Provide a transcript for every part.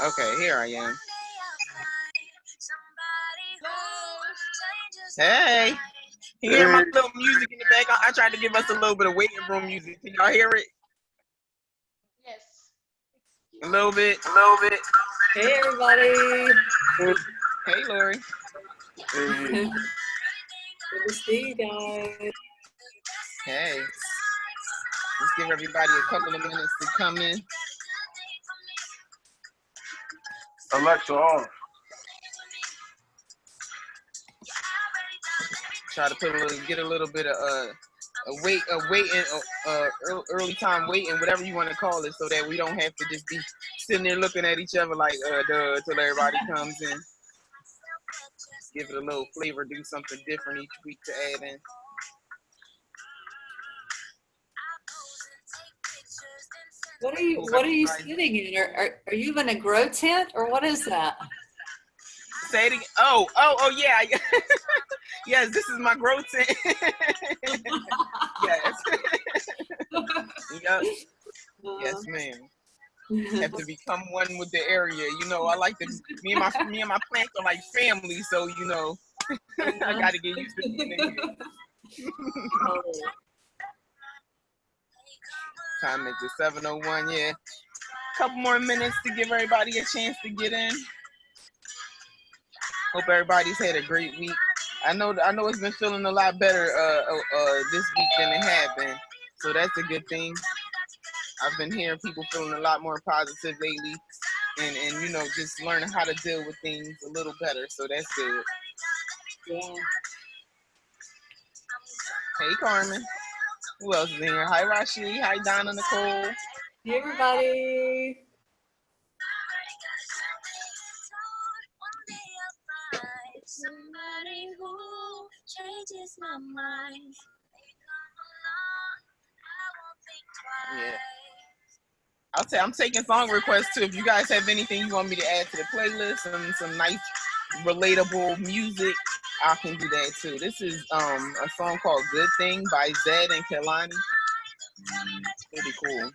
Okay, here I am. Hey, you hear my little music in the back? I tried to give us a little bit of waiting room music. Can y'all hear it? Yes. A little bit. Hey, everybody. Hey, Lori. Good to see you guys. Hey. Let's give everybody a couple of minutes to come in. Alexa off. Try to get a little bit of early time waiting, whatever you want to call it, so that we don't have to just be sitting there looking at each other like till everybody comes in. Give it a little flavor, do something different each week to add in. What are you sitting in? Are you in a grow tent or what is that? Say it again. Oh yeah. Yes, this is my grow tent. Yes. Yep. Yes, ma'am. Have to become one with the area. You know, I like to. Me and my plants are like family, so you know, I gotta get used to being in here. Time is just 7:01. Yeah, couple more minutes to give everybody a chance to get in. Hope everybody's had a great week. I know it's been feeling a lot better this week than it had been, so that's a good thing. I've been hearing people feeling a lot more positive lately, and you know, just learning how to deal with things a little better, so that's good. Yeah. Hey, Carmen. Who else is in here? Hi, Rashi. Hi, Donna Nicole. Hey, everybody. Somebody who changes my mind. Yeah. I'll say I'm taking song requests too. If you guys have anything you want me to add to the playlist and some nice relatable music, I can do that too. This is a song called Good Thing by Zed and Kelani. Pretty cool.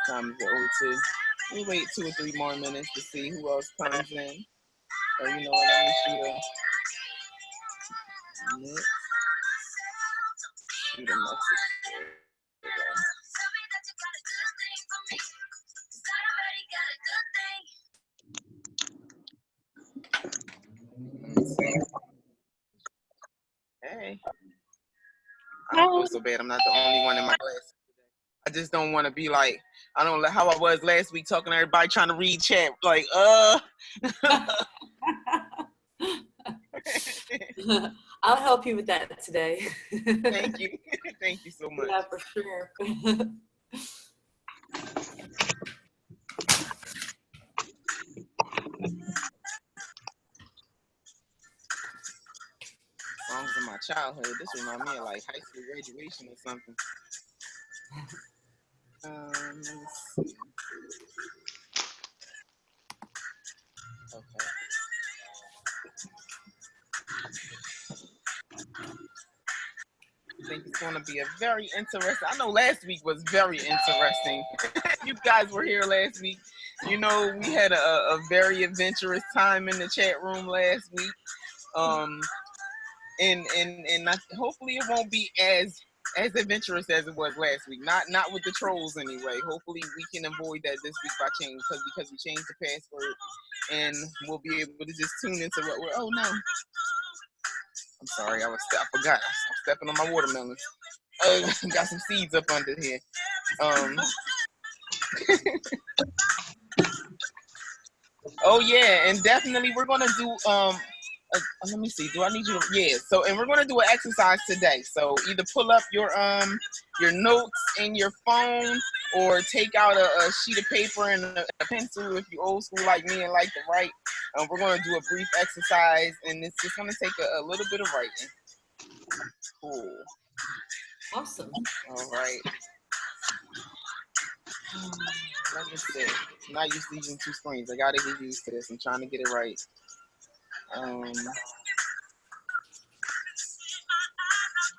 Time is 02. We wait 2 or 3 more minutes to see who else comes in. So you know what, let me shoot a message. Hey. I don't feel so bad. I'm not the only one in my class. I just don't want to be like, I don't know how I was last week talking to everybody trying to read chat. Like, I'll help you with that today. Thank you. Thank you so much. Yeah, for sure. Songs of my childhood. This reminds me of like high school graduation or something. Let's see. Okay. I think it's going to be a very interesting. I know last week was very interesting. You guys were here last week. You know, we had a very adventurous time in the chat room last week. And hopefully it won't be as adventurous as it was last week. Not with the trolls anyway. Hopefully we can avoid that this week by change because we changed the password and we'll be able to just tune into what we're. Oh no. I'm sorry, I forgot. I'm stepping on my watermelons. Got some seeds up under here. Oh yeah, and definitely we're gonna do let me see. Do I need you to? Yeah. So, and we're gonna do an exercise today. So either pull up your notes in your phone, or take out a sheet of paper and a pencil if you're old school like me and like to write. We're gonna do a brief exercise, and it's just gonna take a little bit of writing. Cool. Awesome. All right. Let me see. I'm not used to using 2 screens. I gotta get used to this. I'm trying to get it right. All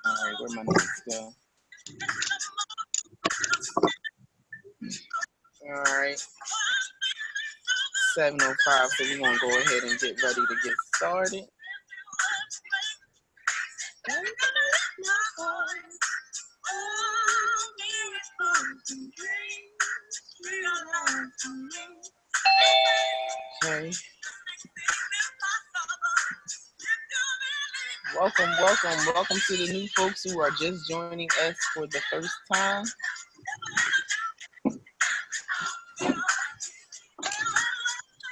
right, where my notes go? All right. 7:05, so we're gonna go ahead and get ready to get started. Okay. Welcome to the new folks who are just joining us for the first time.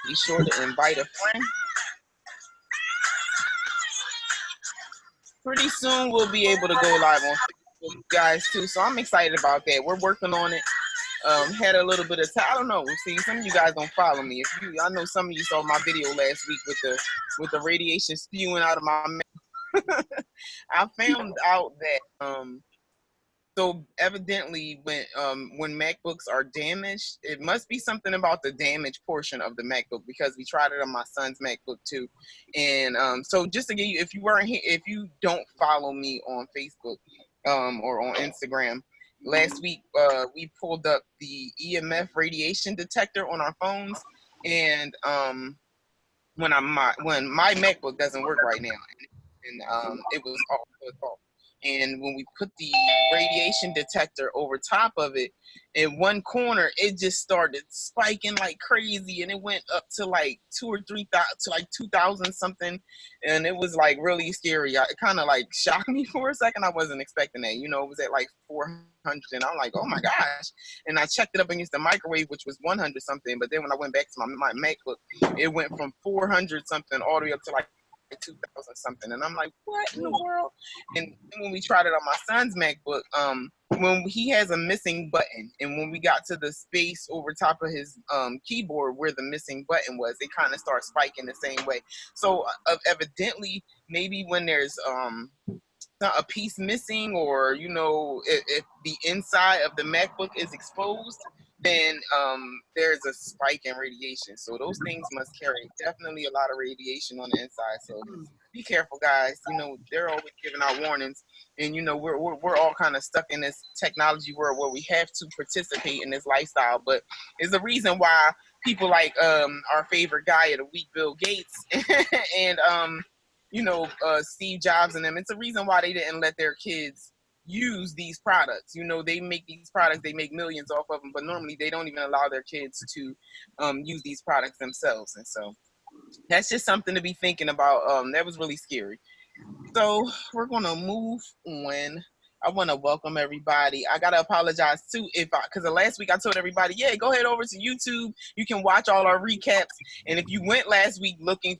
Be sure to invite a friend. Pretty soon we'll be able to go live on Facebook, guys, too. So I'm excited about that. We're working on it. Had a little bit of time. I don't know. See, some of you guys don't follow me. I know some of you saw my video last week with the radiation spewing out of my mouth. I found out that so evidently when MacBooks are damaged, it must be something about the damaged portion of the MacBook, because we tried it on my son's MacBook too. And so just to give you, if you don't follow me on Facebook or on Instagram, last week we pulled up the EMF radiation detector on our phones, and when my MacBook doesn't work right now, and it was off. And when we put the radiation detector over top of it, in one corner, it just started spiking like crazy, and it went up to like 2,000 or 3,000, to like 2,000 something, and it was like really scary. It kind of like shocked me for a second. I wasn't expecting that. It was at like 400, and I'm like, oh my gosh! And I checked it up against the microwave, which was 100 something. But then when I went back to my MacBook, it went from 400 something all the way up to like 2,000 something, and I'm like, what in the world? And then when we tried it on my son's MacBook, when he has a missing button, and when we got to the space over top of his keyboard where the missing button was, it kind of started spiking the same way. So evidently, maybe when there's a piece missing, or if the inside of the MacBook is exposed, then there's a spike in radiation. So those things must carry definitely a lot of radiation on the inside. So be careful, guys. They're always giving out warnings, and we're all kind of stuck in this technology world where we have to participate in this lifestyle. But there's a reason why people like our favorite guy of the week, Bill Gates, and Steve Jobs and them. It's a reason why they didn't let their kids use these products. They make these products, they make millions off of them, but normally they don't even allow their kids to use these products themselves. And so that's just something to be thinking about. That was really scary. So we're gonna move on. I want to welcome everybody. I gotta apologize too because the last week I told everybody, yeah, go ahead over to YouTube. You can watch all our recaps. And if you went last week looking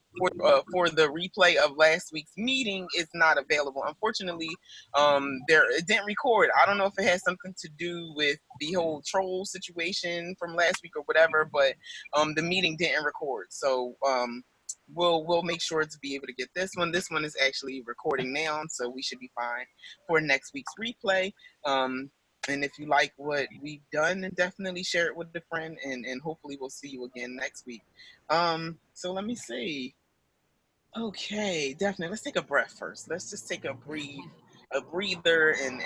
for the replay of last week's meeting, it's not available. Unfortunately, it didn't record. I don't know if it has something to do with the whole troll situation from last week or whatever, but the meeting didn't record. So we'll make sure to be able to get this one. This one is actually recording now, so we should be fine for next week's replay. And if you like what we've done, then definitely share it with a friend, and hopefully we'll see you again next week. So let me see. Okay, definitely. Let's take a breath first. Let's just take a breather, and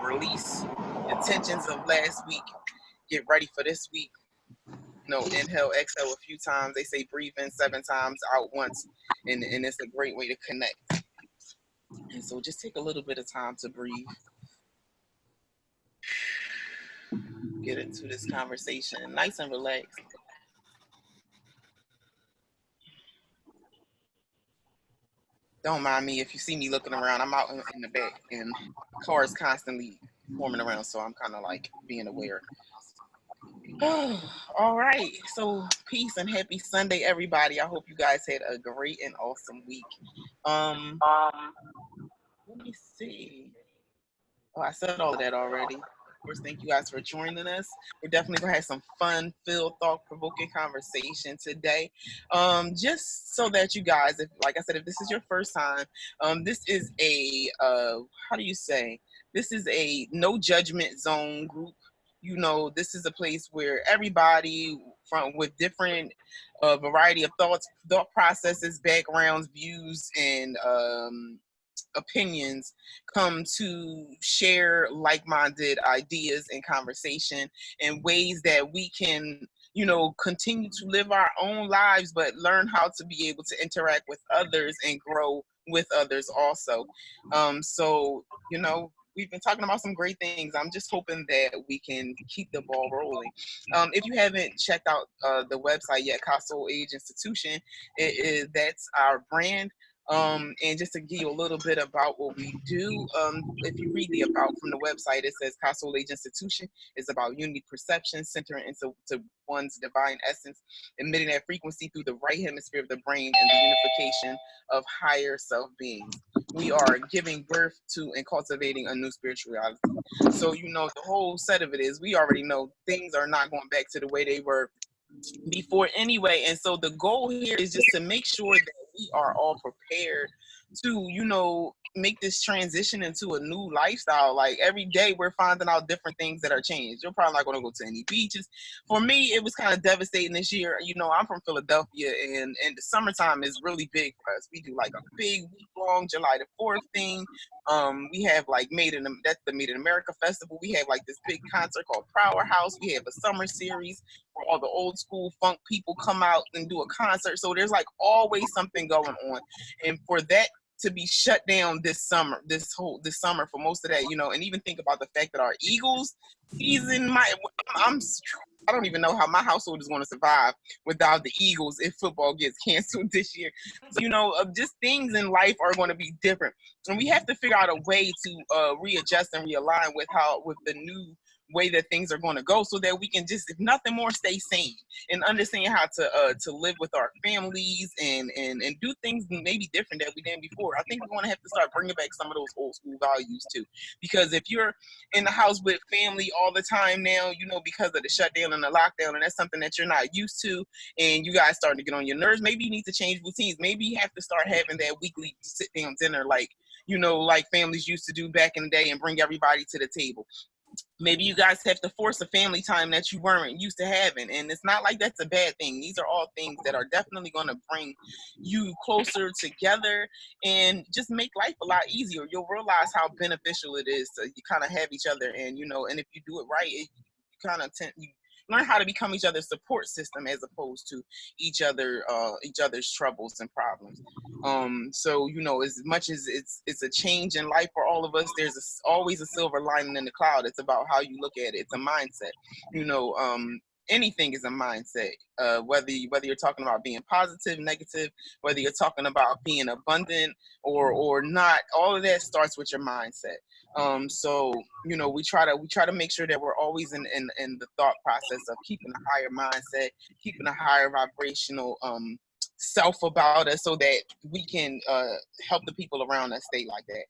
release the tensions of last week. Get ready for this week. Inhale, exhale a few times. They say breathe in 7 times, out once, and it's a great way to connect. And so just take a little bit of time to breathe. Get into this conversation nice and relaxed. Don't mind me if you see me looking around. I'm out in the back, and cars constantly forming around, so I'm kind of like being aware. All right, so peace and happy Sunday, everybody. I hope you guys had a great and awesome week. Let me see. Oh, I said all of that already. Of course, thank you guys for joining us. We're definitely gonna have some fun-filled, thought-provoking conversation today. Just so that you guys, like I said, if this is your first time, this is a how do you say? This is a no judgment zone group. This is a place where everybody with different variety of thought processes, backgrounds, views, and opinions come to share like-minded ideas and conversation in ways that we can continue to live our own lives, but learn how to be able to interact with others and grow with others also. So, we've been talking about some great things. I'm just hoping that we can keep the ball rolling. If you haven't checked out the website yet, KSAI Institution, that's our brand. And just to give you a little bit about what we do, if you read the about from the website, it says KSAI Institution is about unity perception, centering into one's divine essence, emitting that frequency through the right hemisphere of the brain and the unification of higher self beings. We are giving birth to and cultivating a new spirituality. So, the whole set of it is we already know things are not going back to the way they were before anyway. And so the goal here is just to make sure that we are all prepared to, make this transition into a new lifestyle. Like every day we're finding out different things that are changed. You're probably not going to go to any beaches. For me, it was kind of devastating this year. I'm from Philadelphia, and the summertime is really big for us. We do like a big week-long July the 4th thing. We have like that's the Made in America Festival. We have like this big concert called Powerhouse. We have a summer series where all the old school funk people come out and do a concert. So there's like always something going on. And for that to be shut down this summer for most of that, and even think about the fact that our Eagles season I don't even know how my household is going to survive without the Eagles if football gets canceled this year. So, just things in life are going to be different. And we have to figure out a way to readjust and realign with the new way that things are going to go, so that we can just, if nothing more, stay sane and understand how to live with our families and do things maybe different that we did before. I think we're going to have to start bringing back some of those old school values too, because if you're in the house with family all the time now, because of the shutdown and the lockdown, and that's something that you're not used to, and you guys starting to get on your nerves, maybe you need to change routines. Maybe you have to start having that weekly sit down dinner like families used to do back in the day, and bring everybody to the table. Maybe you guys have to force a family time that you weren't used to having. And it's not like that's a bad thing. These are all things that are definitely going to bring you closer together and just make life a lot easier. You'll realize how beneficial it is to you kind of have each other. And, and if you do it right, you kind of you learn how to become each other's support system as opposed to each other's troubles and problems. So as much as it's a change in life for all of us, there's always a silver lining in the cloud. It's about how you look at it. It's a mindset. Anything is a mindset. Whether you're talking about being positive, negative, whether you're talking about being abundant or not, all of that starts with your mindset. So we try to make sure that we're always in the thought process of keeping a higher mindset, keeping a higher vibrational self about us, so that we can help the people around us stay like that.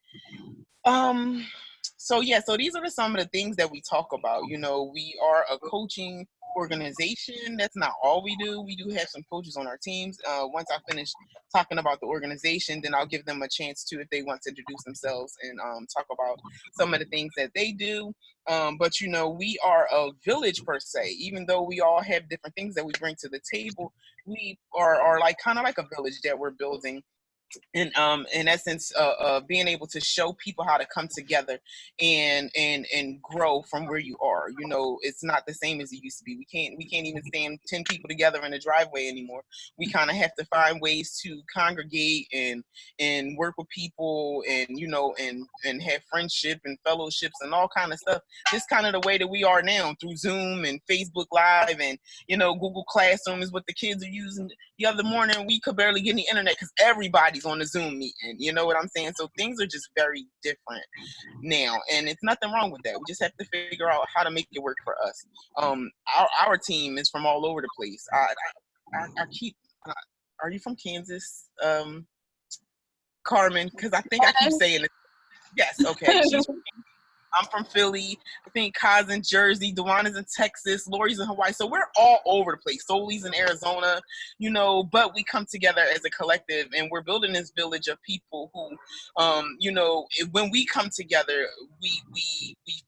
So these are some of the things that we talk about. We are a coaching organization. That's not all we do. We do have some coaches on our teams. Once I finish talking about the organization, then I'll give them a chance to, if they want to introduce themselves and talk about some of the things that they do. But we are a village per se. Even though we all have different things that we bring to the table, we are like kind of like a village that we're building. And in essence, being able to show people how to come together and grow from where you are. It's not the same as it used to be. We can't even stand 10 people together in a driveway anymore. We kind of have to find ways to congregate and work with people and and have friendship and fellowships and all kind of stuff. Just kind of the way that we are now through Zoom and Facebook Live and Google Classroom is what the kids are using. The other morning we could barely get the internet because everybody's on the Zoom meeting. You know what I'm saying? So things are just very different now, and it's nothing wrong with that. We just have to figure out how to make it work for us. Our team is from all over the place. I keep. Are you from Kansas, Carmen? Because I think I keep saying it. Yes. Okay. I'm from Philly. I think Kai's in Jersey. Dewan is in Texas. Lori's in Hawaii. So we're all over the place. Soli's in Arizona, but we come together as a collective, and we're building this village of people who, when we come together, we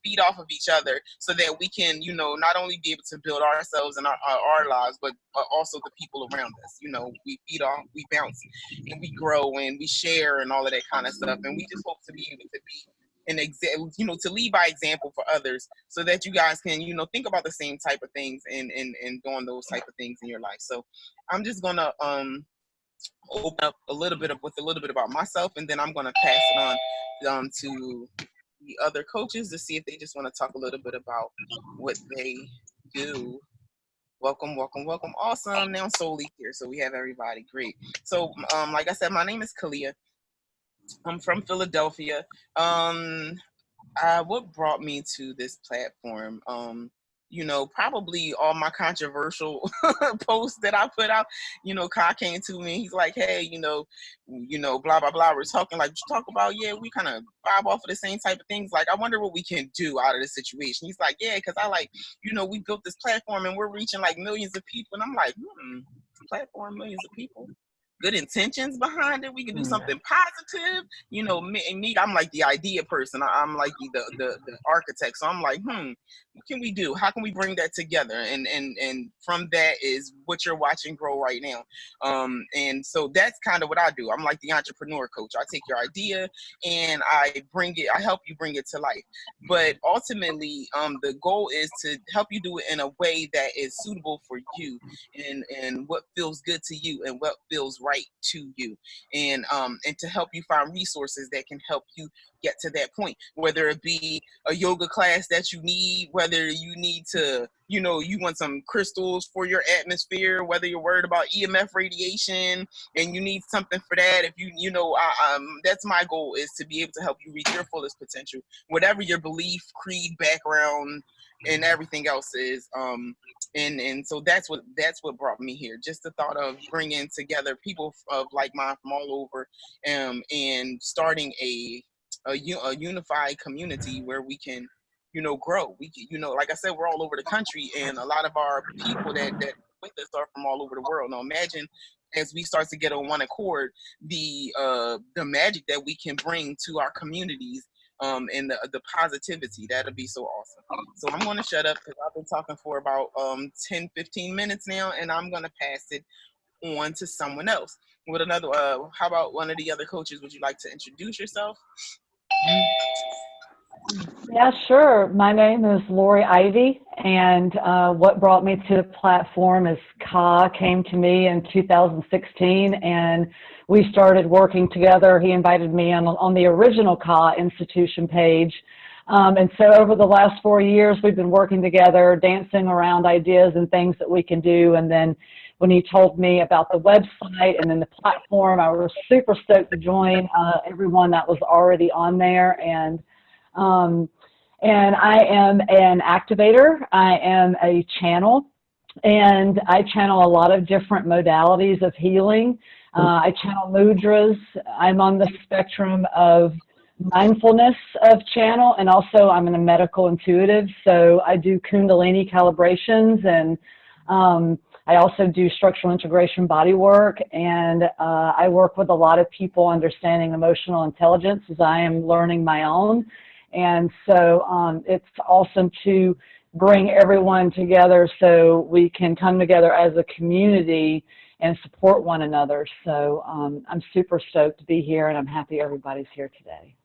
feed off of each other so that we can, not only be able to build ourselves and our lives, but also the people around us. We feed off, we bounce, and we grow, and we share, and all of that kind of stuff. And we just hope to be able to be to lead by example for others, so that you guys can, think about the same type of things and doing those type of things in your life. So I'm just gonna open up a little bit about myself, and then I'm gonna pass it on to the other coaches to see if they just want to talk a little bit about what they do. Welcome, welcome, welcome. Awesome. Now Soli here, so we have everybody. Great. So, like I said, my name is Kalia. I'm from Philadelphia. What brought me to this platform? Probably all my controversial posts that I put out. Kai came to me. He's like, "Hey, blah blah blah. We're talking like talk about, yeah, we kind of vibe off of the same type of things. Like, I wonder what we can do out of this situation." He's like, "Yeah, because I like, we built this platform and we're reaching like millions of people." And I'm like, platform, millions of people. Good intentions behind it. We can do something positive. Me, I'm like the idea person. I'm like the architect. So I'm like, what can we do? How can we bring that together? And from that is what you're watching grow right now. And so that's kind of what I do. I'm like the entrepreneur coach. I take your idea and I help you bring it to life. But ultimately, the goal is to help you do it in a way that is suitable for you and what feels good to you and what feels right to you, and to help you find resources that can help you get to that point, whether it be a yoga class that you need, whether you need to, you want some crystals for your atmosphere, whether you're worried about EMF radiation and you need something for that. If that's my goal, is to be able to help you reach your fullest potential, whatever your belief, creed, background, and everything else is. And so that's what brought me here. Just the thought of bringing together people of like mind from all over, and starting a unified community where we can, grow. We can, like I said, we're all over the country, and a lot of our people that with us are from all over the world. Now imagine, as we start to get on one accord, the magic that we can bring to our communities, and the positivity. That'll be so awesome. So I'm going to shut up because I've been talking for about 10-15 minutes now, and I'm going to pass it on to someone else. With another, how about one of the other coaches? Would you like to introduce yourself? Yeah, sure. My name is Lori Ivy, and what brought me to the platform is Ka came to me in 2016, and we started working together. He invited me on the original Ka Institution page. And so over the last 4 years, we've been working together, dancing around ideas and things that we can do. And then when he told me about the website and then the platform, I was super stoked to join everyone that was already on there. And I am an activator. I am a channel, and I channel a lot of different modalities of healing. I channel mudras. I'm on the spectrum of mindfulness of channel, and also I'm a medical intuitive, so I do Kundalini calibrations, and I also do structural integration body work, and I work with a lot of people understanding emotional intelligence as I am learning my own. And so it's awesome to bring everyone together so we can come together as a community and support one another. So I'm super stoked to be here, and I'm happy everybody's here today.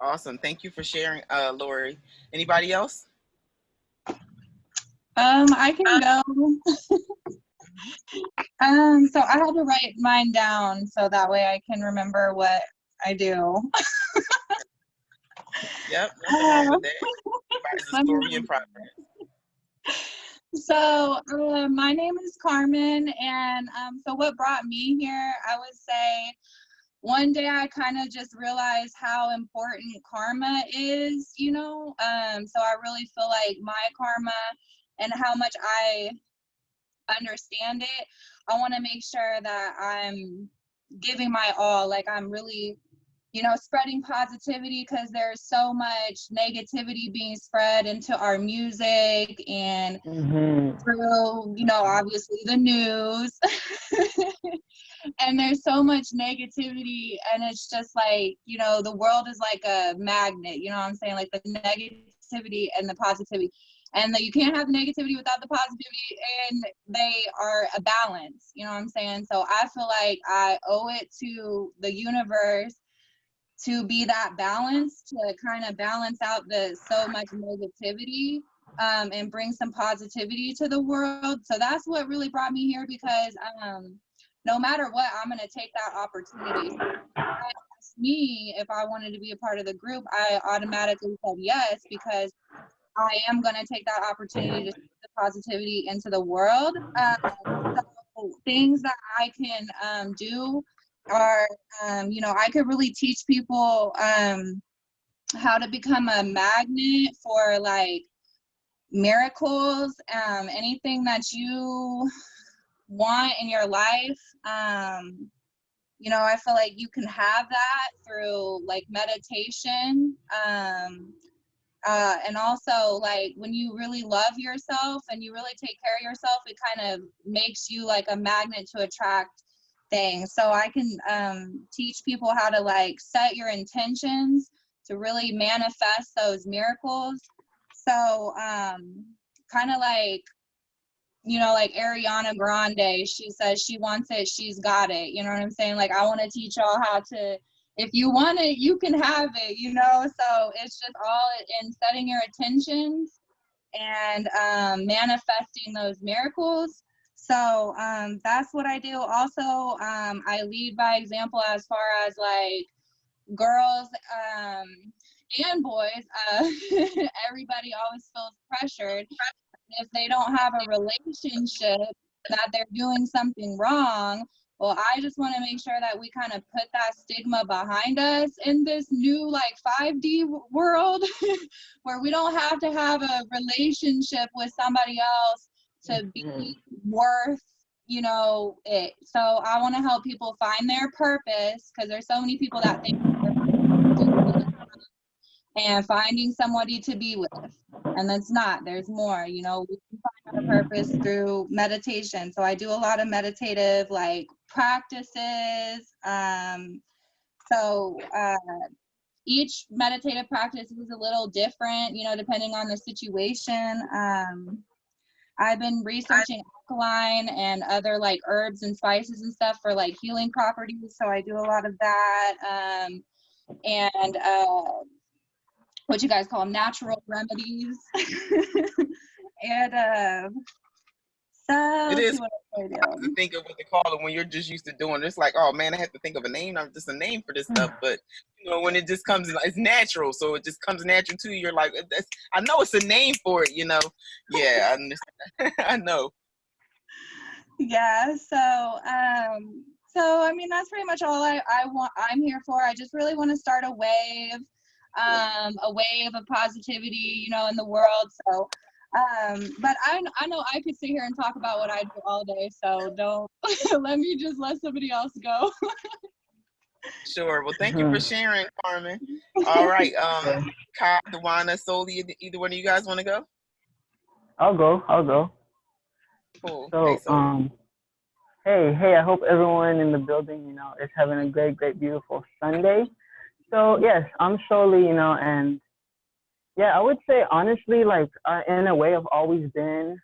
Awesome. Thank you for sharing, Lori. Anybody else? I can go. So I had to write mine down so that way I can remember what I do. Yep. Nothing wrong with that. Everybody's a story in progress. So my name is Carmen, and so what brought me here, I would say, one day I kind of just realized how important karma is, so I really feel like my karma and how much I understand it, I want to make sure that I'm giving my all, like I'm really, spreading positivity, because there's so much negativity being spread into our music and through, obviously the news. And there's so much negativity, and it's just like, the world is like a magnet, you know what I'm saying? Like the negativity and the positivity. And that you can't have the negativity without the positivity, and they are a balance, you know what I'm saying? So I feel like I owe it to the universe to be that balance, to kind of balance out the so much negativity, and bring some positivity to the world. So that's what really brought me here, because no matter what, I'm going to take that opportunity. So asked me if I wanted to be a part of the group, I automatically said yes, because I am going to take that opportunity to spread the positivity into the world. So things that I can do are, you know, I could really teach people how to become a magnet for like miracles, anything that you want in your life. You know, I feel like you can have that through like meditation. And also, like, when you really love yourself and you really take care of yourself, it kind of makes you like a magnet to attract things. So I can teach people how to like set your intentions to really manifest those miracles. So kind of like, you know, like Ariana Grande, she says she wants it, she's got it. You know what I'm saying? Like, I want to teach y'all how to, if you want it, you can have it, you know? So it's just all in setting your intentions and manifesting those miracles. So that's what I do. Also, I lead by example as far as like girls and boys. Everybody always feels pressured if they don't have a relationship, that they're doing something wrong. Well, I just want to make sure that we kind of put that stigma behind us in this new like 5D world where we don't have to have a relationship with somebody else to be worth, you know, it. So I want to help people find their purpose, because there's so many people that think and finding somebody to be with, and that's not, there's more, you know. We can find our purpose through meditation. So I do a lot of meditative like practices. So each meditative practice is a little different, you know, depending on the situation. I've been researching alkaline and other like herbs and spices and stuff for like healing properties, so I do a lot of that. And what you guys call them, natural remedies. And so It let's see is what else I hard to do. think of what to call it when you're just used to doing it. It's like, oh man, I have to think of a name. I'm just a name for this stuff. But you know, when it just comes, it's natural, so it just comes natural to you. You're like, that's, I know it's a name for it, you know. Yeah, I understand. I know. Yeah, so I mean, that's pretty much all I'm here for. I just really want to start a wave of positivity, you know, in the world. So but I know I could sit here and talk about what I do all day, so don't let somebody else go. Sure. Well, thank you for sharing, Carmen. All right. Kai, Dewana, Soli, either one of you guys want to go? I'll go. Cool. So, Hey, Soli. hey, I hope everyone in the building, you know, is having a great, beautiful Sunday. So, yes, I'm Soli, you know, and yeah, I would say honestly, like, in a way, I've always been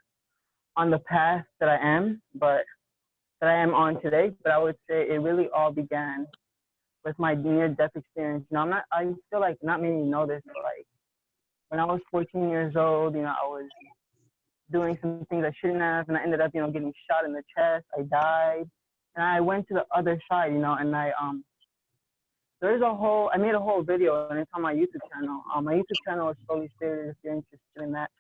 on the path that I am on today. But I would say it really all began with my near-death experience. You know, I feel like not many know this, but like, when I was 14 years old, you know, I was doing some things I shouldn't have, and I ended up, you know, getting shot in the chest. I died, and I went to the other side, you know, and I made a whole video, and it's on my YouTube channel. My YouTube channel is Slowly Spirit, if you're interested in that.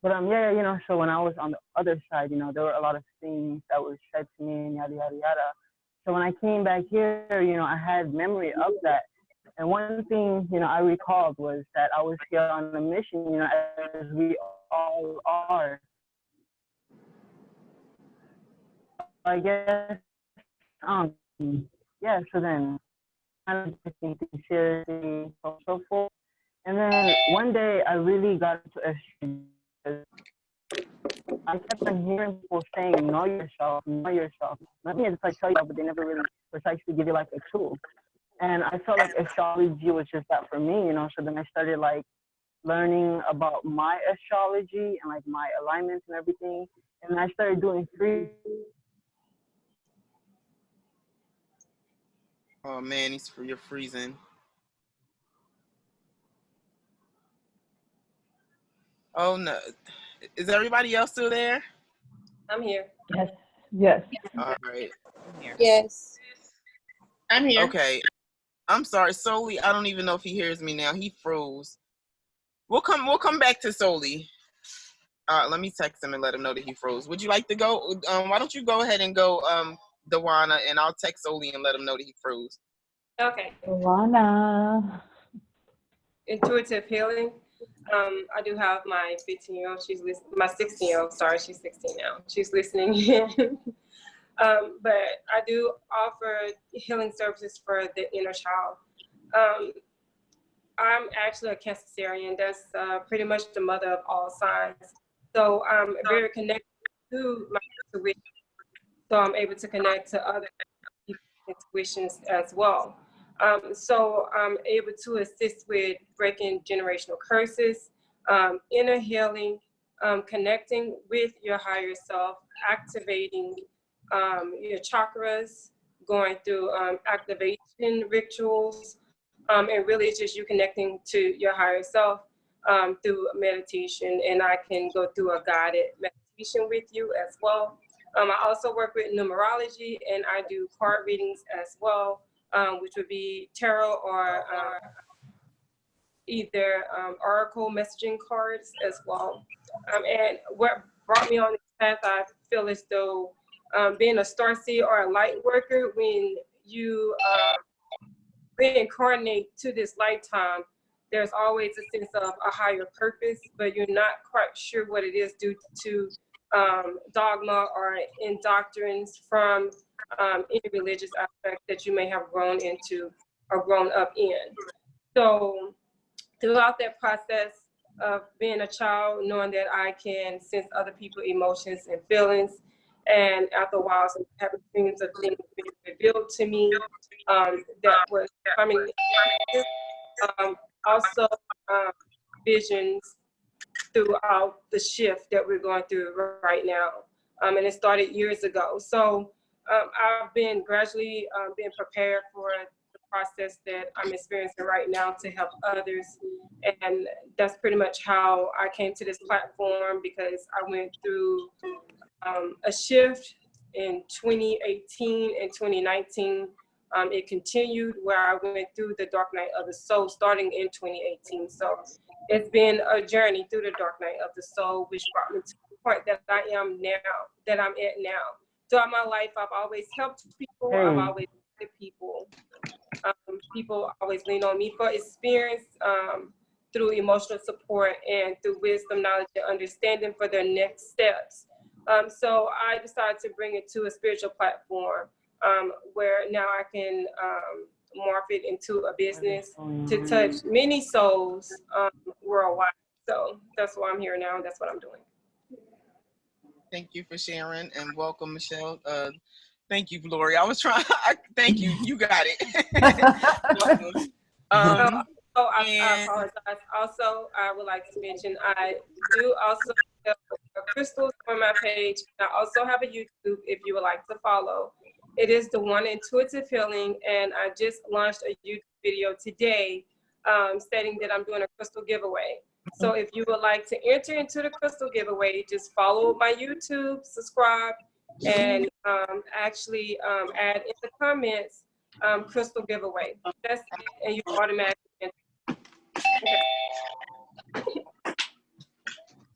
But yeah, you know, so when I was on the other side, you know, there were a lot of things that were said to me and yada yada yada. So when I came back here, you know, I had memory of that. And one thing, you know, I recalled was that I was here on a mission, you know, as we all are. I guess, yeah, so then kind of taking things seriously, so forth. And then one day I really got into a, I kept on hearing people saying, know yourself. Let me just like tell you, but they never really precisely give you like a tool. And I felt like astrology was just that for me, you know. So then I started like learning about my astrology and like my alignments and everything. And I started doing free. Oh man, you're freezing. Oh no, is everybody else still there? I'm here. Yes. Yes. All right. I'm here. Yes. I'm here. Okay. I'm sorry, Soli. I don't even know if he hears me now. He froze. We'll come back to Soli. Let me text him and let him know that he froze. Would you like to go? Why don't you go ahead and go, Dawana, and I'll text Soli and let him know that he froze. Okay. Dawana. Intuitive healing. I do have my 15-year-old. She's listening. My 16-year-old. Sorry, she's 16 now. She's listening in. But I do offer healing services for the inner child. I'm actually a Cancerian. That's pretty much the mother of all signs. So I'm very connected to my intuition. So I'm able to connect to other people's intuitions as well. So I'm able to assist with breaking generational curses, inner healing, connecting with your higher self, activating your chakras, going through activation rituals, and really it's just you connecting to your higher self through meditation. And I can go through a guided meditation with you as well. I also work with numerology, and I do card readings as well, which would be tarot or either oracle messaging cards as well. And what brought me on this path, I feel as though being a starseed or a light worker, when you reincarnate to this lifetime, there's always a sense of a higher purpose, but you're not quite sure what it is due to dogma or indoctrines from any religious aspect that you may have grown into or grown up in. So throughout that process of being a child, knowing that I can sense other people's emotions and feelings, and after a while, some having dreams of things being revealed to me that was coming. Also, visions throughout the shift that we're going through right now. And it started years ago. So I've been gradually being prepared for the process that I'm experiencing right now to help others. And that's pretty much how I came to this platform, because I went through a shift in 2018 and 2019. It continued where I went through the dark night of the soul starting in 2018. So it's been a journey through the dark night of the soul, which brought me to the point that I am now, that I'm at now. Throughout my life, I've always helped people. I've always helped people. People always lean on me for experience through emotional support and through wisdom, knowledge, and understanding for their next steps. So I decided to bring it to a spiritual platform where now I can morph it into a business to touch many souls worldwide. So that's why I'm here now. That's what I'm doing. Thank you for sharing, and welcome, Michelle. Thank you, Lori. I was trying. Thank you. You got it. I apologize. Also, I would like to mention I do also have crystals on my page. I also have a YouTube if you would like to follow. It is the One Intuitive Healing, and I just launched a YouTube video today stating that I'm doing a crystal giveaway. So if you would like to enter into the crystal giveaway, just follow my YouTube, subscribe, and actually add in the comments crystal giveaway. That's it, and you automatically enter. Okay.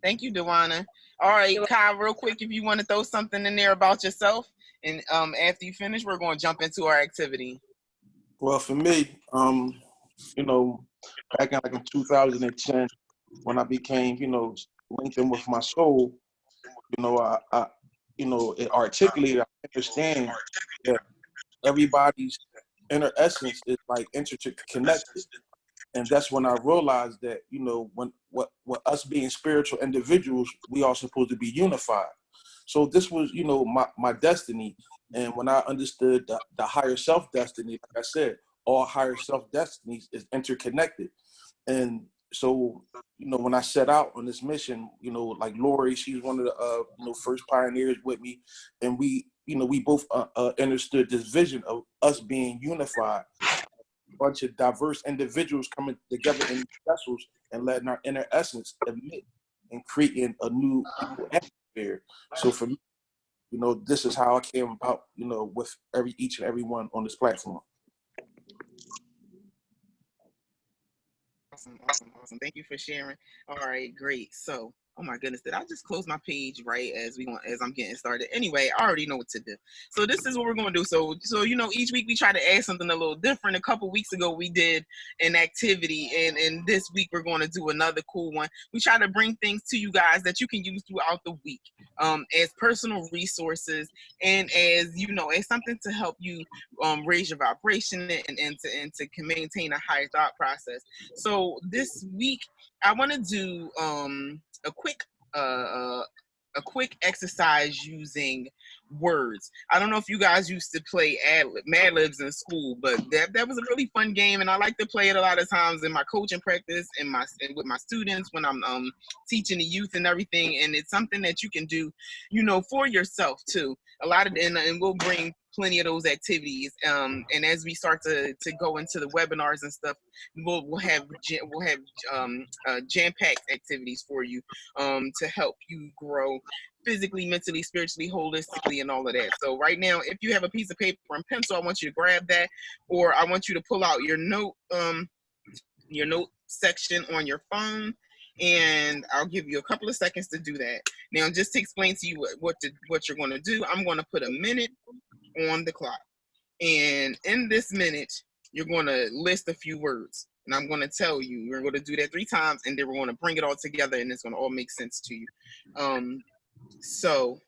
Thank you, Dawana. All right, Kai, real quick, if you want to throw something in there about yourself, and after you finish, we're going to jump into our activity. Well, for me, you know, back in 2010, when I became, linked in with my soul, I it articulated, I understand that everybody's inner essence is like interconnected. And that's when I realized that, when what us being spiritual individuals, we are supposed to be unified. So this was, my destiny. And when I understood the higher self destiny, like I said, all higher self destinies is interconnected. And so, when I set out on this mission, like Lori, she's one of the first pioneers with me, and we both understood this vision of us being unified, a bunch of diverse individuals coming together in vessels and letting our inner essence emit and creating a new atmosphere. So for me, this is how I came about, with each and every one on this platform. Awesome. Thank you for sharing. All right, great. So, oh my goodness, did I just close my page right as I'm getting started? Anyway, I already know what to do. So this is what we're going to do. So each week we try to add something a little different. A couple weeks ago we did an activity, and this week we're going to do another cool one. We try to bring things to you guys that you can use throughout the week, as personal resources and as as something to help you raise your vibration and to maintain a higher thought process. So this week I want to do a quick exercise using words. I don't know if you guys used to play Mad Libs in school, but that was a really fun game, and I like to play it a lot of times in my coaching practice and with my students when I'm teaching the youth and everything. And it's something that you can do, for yourself too. And we'll bring plenty of those activities. And as we start to go into the webinars and stuff, we'll have jam-packed activities for you to help you grow physically, mentally, spiritually, holistically, and all of that. So right now, if you have a piece of paper and pencil, I want you to grab that, or I want you to pull out your note section on your phone, and I'll give you a couple of seconds to do that. Now, just to explain to you what you're going to do, I'm going to put a minute on the clock, and in this minute, you're going to list a few words, and I'm going to tell you. We're going to do that 3 times, and then we're going to bring it all together, and it's going to all make sense to you. So,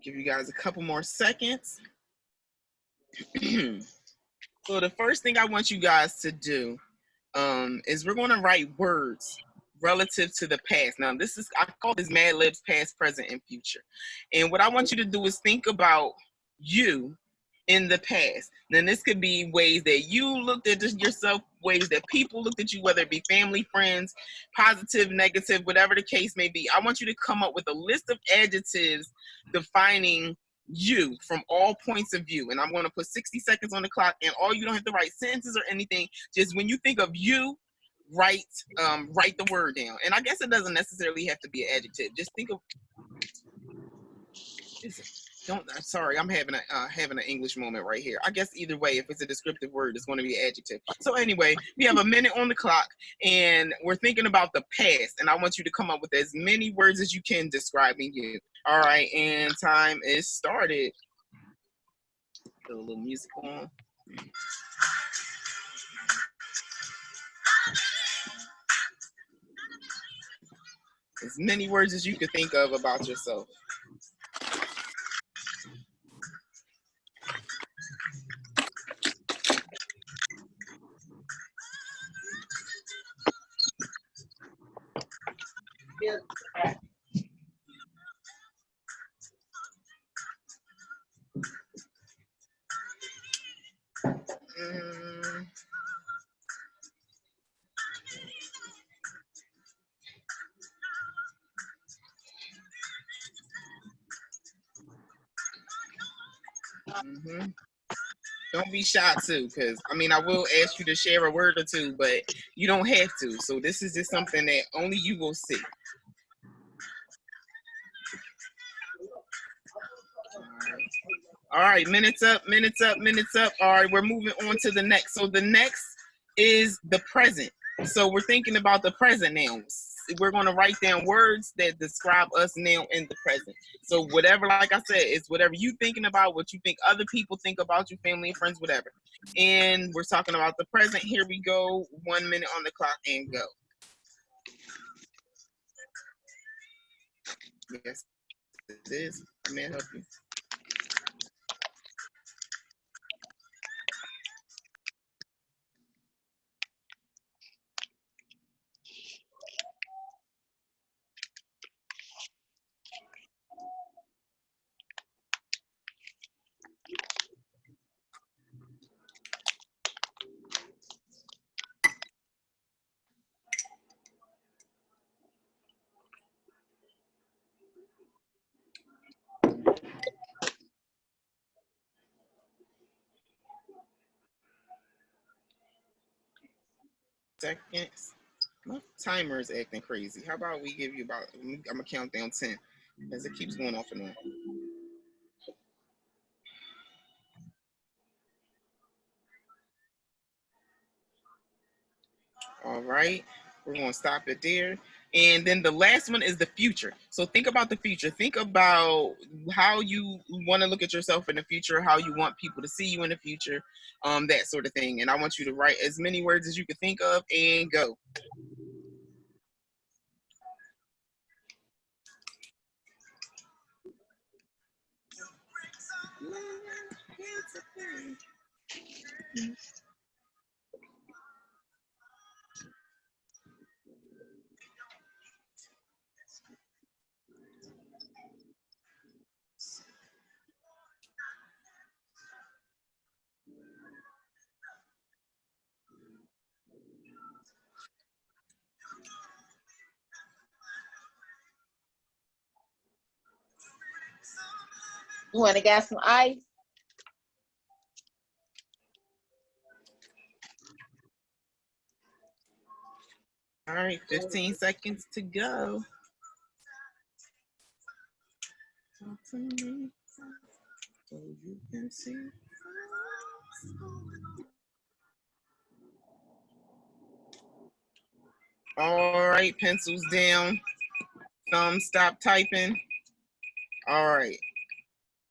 give you guys a couple more seconds. So the first thing I want you guys to do is we're going to write words relative to the past. Now, I call this Mad Libs past, present, and future. And what I want you to do is think about you in the past. Then this could be ways that you looked at yourself, ways that people looked at you, whether it be family, friends, positive, negative, whatever the case may be. I want you to come up with a list of adjectives defining you from all points of view. And I'm going to put 60 seconds on the clock, and you don't have to write sentences or anything. Just when you think of you, write the word down. And I guess it doesn't necessarily have to be an adjective. Just think of sorry, I'm having an English moment right here. I guess either way, if it's a descriptive word, it's going to be an adjective. So anyway, we have a minute on the clock, and we're thinking about the past, and I want you to come up with as many words as you can describing you. All right, and time is started. Put a little music on. As many words as you could think of about yourself. Don't be shy too, because I will ask you to share a word or two, but you don't have to. So this is just something that only you will see. All right, minutes up. All right, we're moving on to the next. So the next is the present. So we're thinking about the present now. We're going to write down words that describe us now in the present. So whatever, like I said, it's whatever you thinking about, what you think other people think about you, family and friends, whatever. And we're talking about the present. Here we go. 1 minute on the clock and go. Yes, it is. May I help you? Seconds. My timer is acting crazy. How about we give you about, I'm gonna count down 10 as it keeps going off and on. All right, we're gonna stop it there. And then the last one is the future. So think about the future. Think about how you want to look at yourself in the future, how you want people to see you in the future, that sort of thing. And I want you to write as many words as you can think of and go. You want to get some ice? All right, 15 seconds to go. So you can see. All right, pencils down. Thumbs stop typing. All right.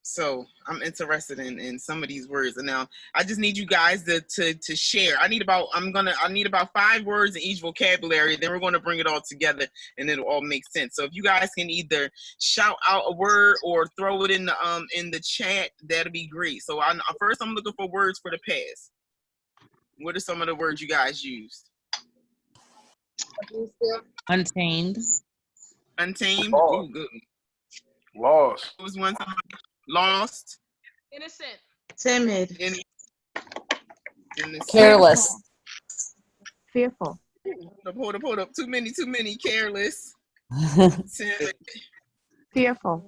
So I'm interested in some of these words, and now I just need you guys to share. I need about 5 words in each vocabulary. Then we're going to bring it all together, and it'll all make sense. So if you guys can either shout out a word or throw it in the chat, that'll be great. So first I'm looking for words for the past. What are some of the words you guys used? Untamed. Untamed. Lost. Ooh, good. Lost. What was one? Lost. Innocent. Timid. Innocent. Careless. Fearful. Hold up. Too many. Careless. Timid. Fearful.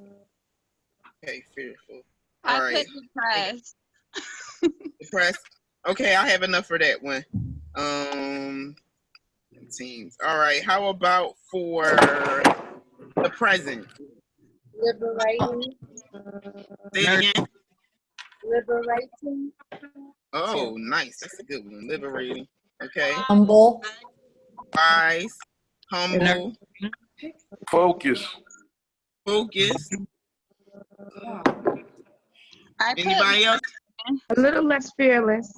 Okay, fearful. I All right. put depressed. Depressed. Okay, I have enough for that one. Teams. All right. How about for the present? Liberating. Say it again. Liberating. Oh, nice. That's a good one. Liberating. Okay. Humble. Wise. Humble. Focus. Focus. I put Anybody else? A little less fearless.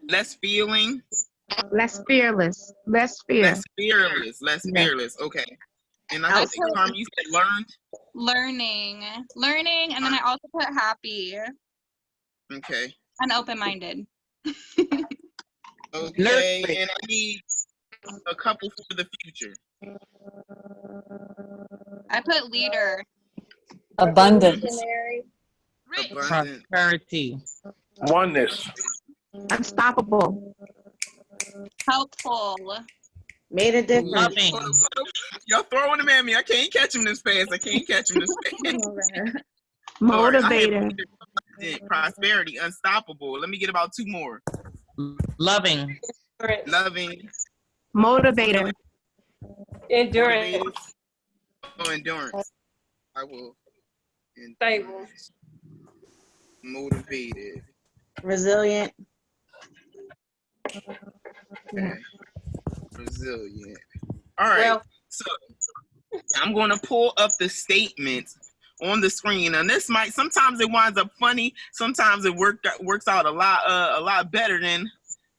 Less feeling. Less fearless. Less fear. Less fearless. Less fearless. Okay. And I think, Carmen, you said learned. learning, and then I also put happy Okay. and open-minded. Okay. And I need a couple for the future. I put leader. Abundance. Abundant. Prosperity. Oneness. Unstoppable. Helpful. Made a difference. Loving. Y'all throwing them at me. I can't catch them this fast. Motivator. Prosperity. Unstoppable. Let me get about 2 more. Loving. Loving. Motivator. Endurance. Oh, endurance. I will. Stable. Motivated. Resilient. Okay. Resilient. All right. So I'm going to pull up the statements on the screen, and this might sometimes it winds up funny, sometimes it works out a lot better than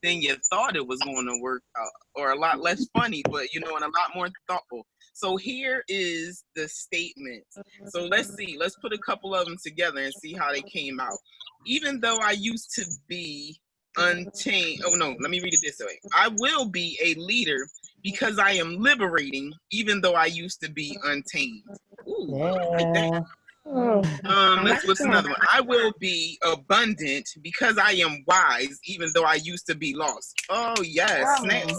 you thought it was going to work out, or a lot less funny, but and a lot more thoughtful. So here is the statement. So let's put a couple of them together and see how they came out. Even though I used to be untamed. Oh no, let me read it this way. I will be a leader because I am liberating, even though I used to be untamed. Ooh, I like that. What's another one? I will be abundant because I am wise, even though I used to be lost. Oh yes, snaps.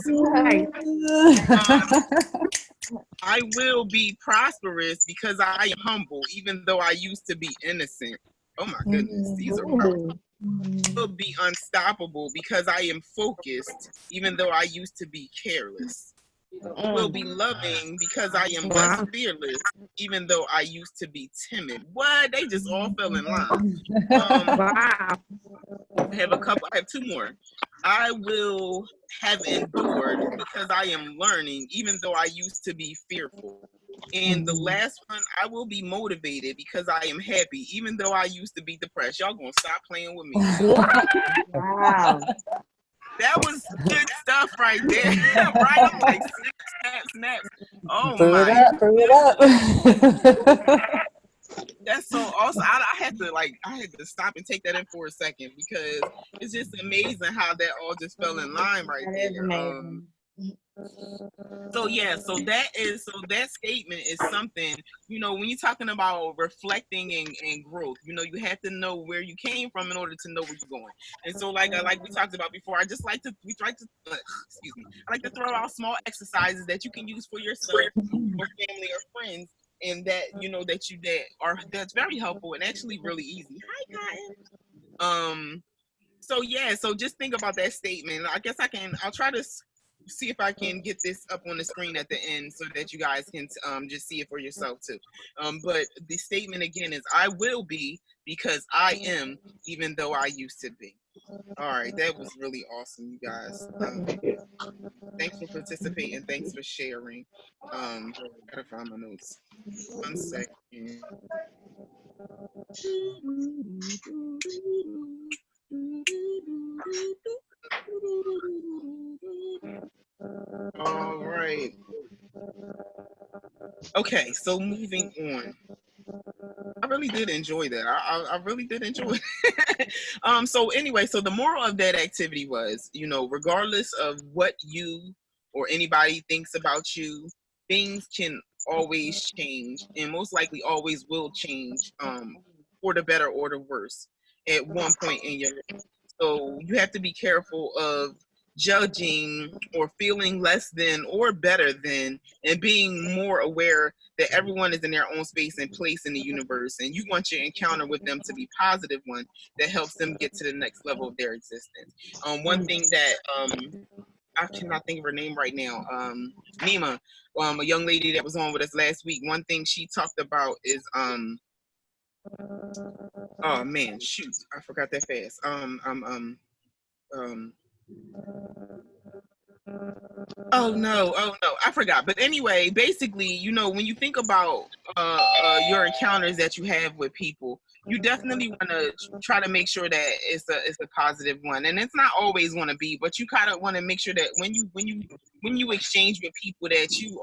I will be prosperous because I am humble, even though I used to be innocent. Oh my goodness, these are powerful. Will be unstoppable because I am focused, even though I used to be careless. Will be loving because I am less fearless, even though I used to be timid. What? They just all fell in line. Wow. I have two more. I will have endured because I am learning, even though I used to be fearful. And the last one, I will be motivated because I am happy, even though I used to be depressed. Y'all gonna stop playing with me. Wow. That was good stuff right there. Right? I'm like, snap. Oh Brew it my. up, brew it up. That's so awesome. I had to stop and take that in for a second because it's just amazing how that all just fell in line right That there. is amazing. So that statement is something, when you're talking about reflecting and growth, you have to know where you came from in order to know where you're going. And so like we talked about before, I like to throw out small exercises that you can use for yourself or family or friends, and that that's very helpful and actually really easy. Hi, Cotton. So just think about that statement. I guess I'll try to see if I can get this up on the screen at the end so that you guys can just see it for yourself too. But the statement again is, I will be because I am, even though I used to be. All right, that was really awesome, you guys. Thanks for participating. Thanks for sharing. Gotta find my notes. 1 second. All right. Okay, so moving on. I really did enjoy that. I really did enjoy it. So anyway, so the moral of that activity was, regardless of what you or anybody thinks about you, things can always change, and most likely always will change, for the better or the worse at one point in your life. So you have to be careful of judging or feeling less than or better than, and being more aware that everyone is in their own space and place in the universe, and you want your encounter with them to be positive one that helps them get to the next level of their existence. One thing that I cannot think of her name right now, Nima, a young lady that was on with us last week, one thing she talked about is oh man, shoot, I forgot that fast. Oh no, I forgot. But anyway, basically, when you think about your encounters that you have with people, you definitely want to try to make sure that it's a positive one, and it's not always want to be, but you kind of want to make sure that when you exchange with people that you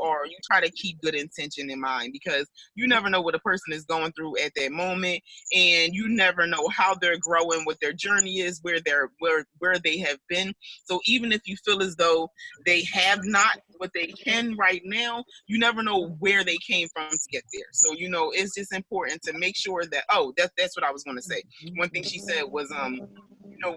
try to keep good intention in mind, because you never know what a person is going through at that moment, and you never know how they're growing, what their journey is, where they have been. So even if you feel as though they have not what they can right now, you never know where they came from to get there. So it's just important to make sure that that's what I was going to say. One thing she said was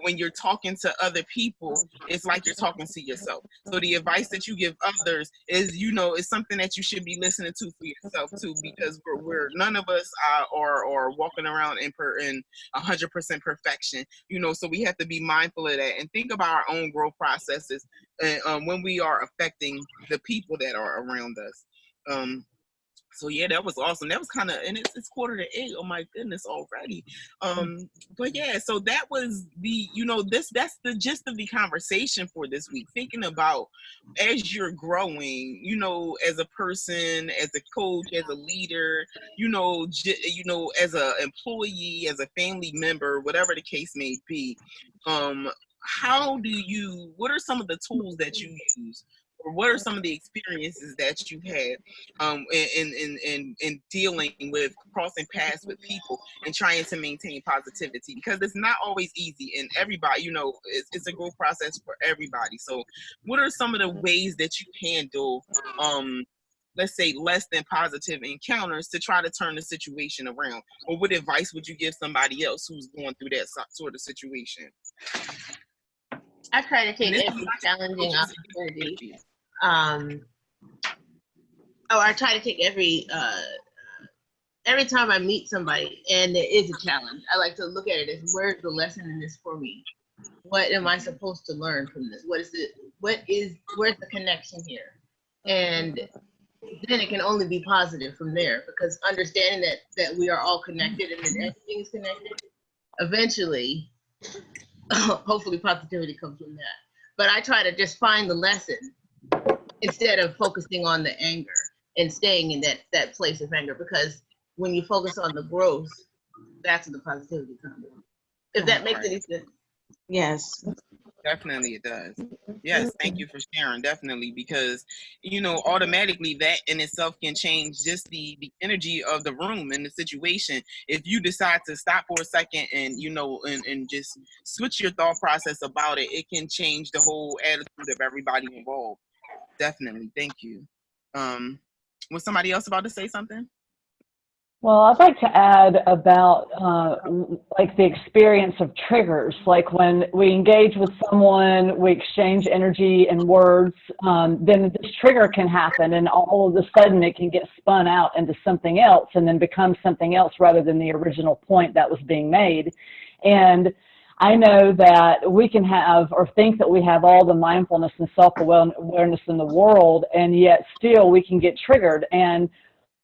when you're talking to other people, it's like you're talking to yourself. So the advice that you give others is is something that you should be listening to for yourself too, because we're none of us are walking around in 100% perfection. So we have to be mindful of that and think about our own growth processes, and when we are affecting the people that are around us. So yeah, that was awesome. That was kind of, and it's 7:45. Oh my goodness, already. But yeah, so that was that's the gist of the conversation for this week. Thinking about as you're growing, as a person, as a coach, as a leader, as a employee, as a family member, whatever the case may be. What are some of the tools that you use, or what are some of the experiences that you've had in dealing with crossing paths with people and trying to maintain positivity? Because it's not always easy, and everybody, it's a growth process for everybody. So what are some of the ways that you handle let's say less than positive encounters to try to turn the situation around? Or what advice would you give somebody else who's going through that sort of situation? I try to take every challenging opportunity. I try to take every every time I meet somebody and there is a challenge, I like to look at it as where's the lesson in this for me? What am I supposed to learn from this? Where's the connection here? And then it can only be positive from there, because understanding that we are all connected and that everything is connected, eventually, hopefully positivity comes from that. But I try to just find the lesson instead of focusing on the anger and staying in that place of anger, because when you focus on the growth, that's when the positivity comes. If that makes any sense. Yes. Definitely it does. Yes, thank you for sharing. Definitely, because automatically that in itself can change just the energy of the room and the situation. If you decide to stop for a second and and just switch your thought process about it, it can change the whole attitude of everybody involved. Definitely. Thank you. Was somebody else about to say something? Well, I'd like to add about like the experience of triggers. Like when we engage with someone, we exchange energy and words, then this trigger can happen, and all of a sudden it can get spun out into something else and then become something else rather than the original point that was being made. And I know that we can have or think that we have all the mindfulness and self-awareness in the world, and yet still we can get triggered. And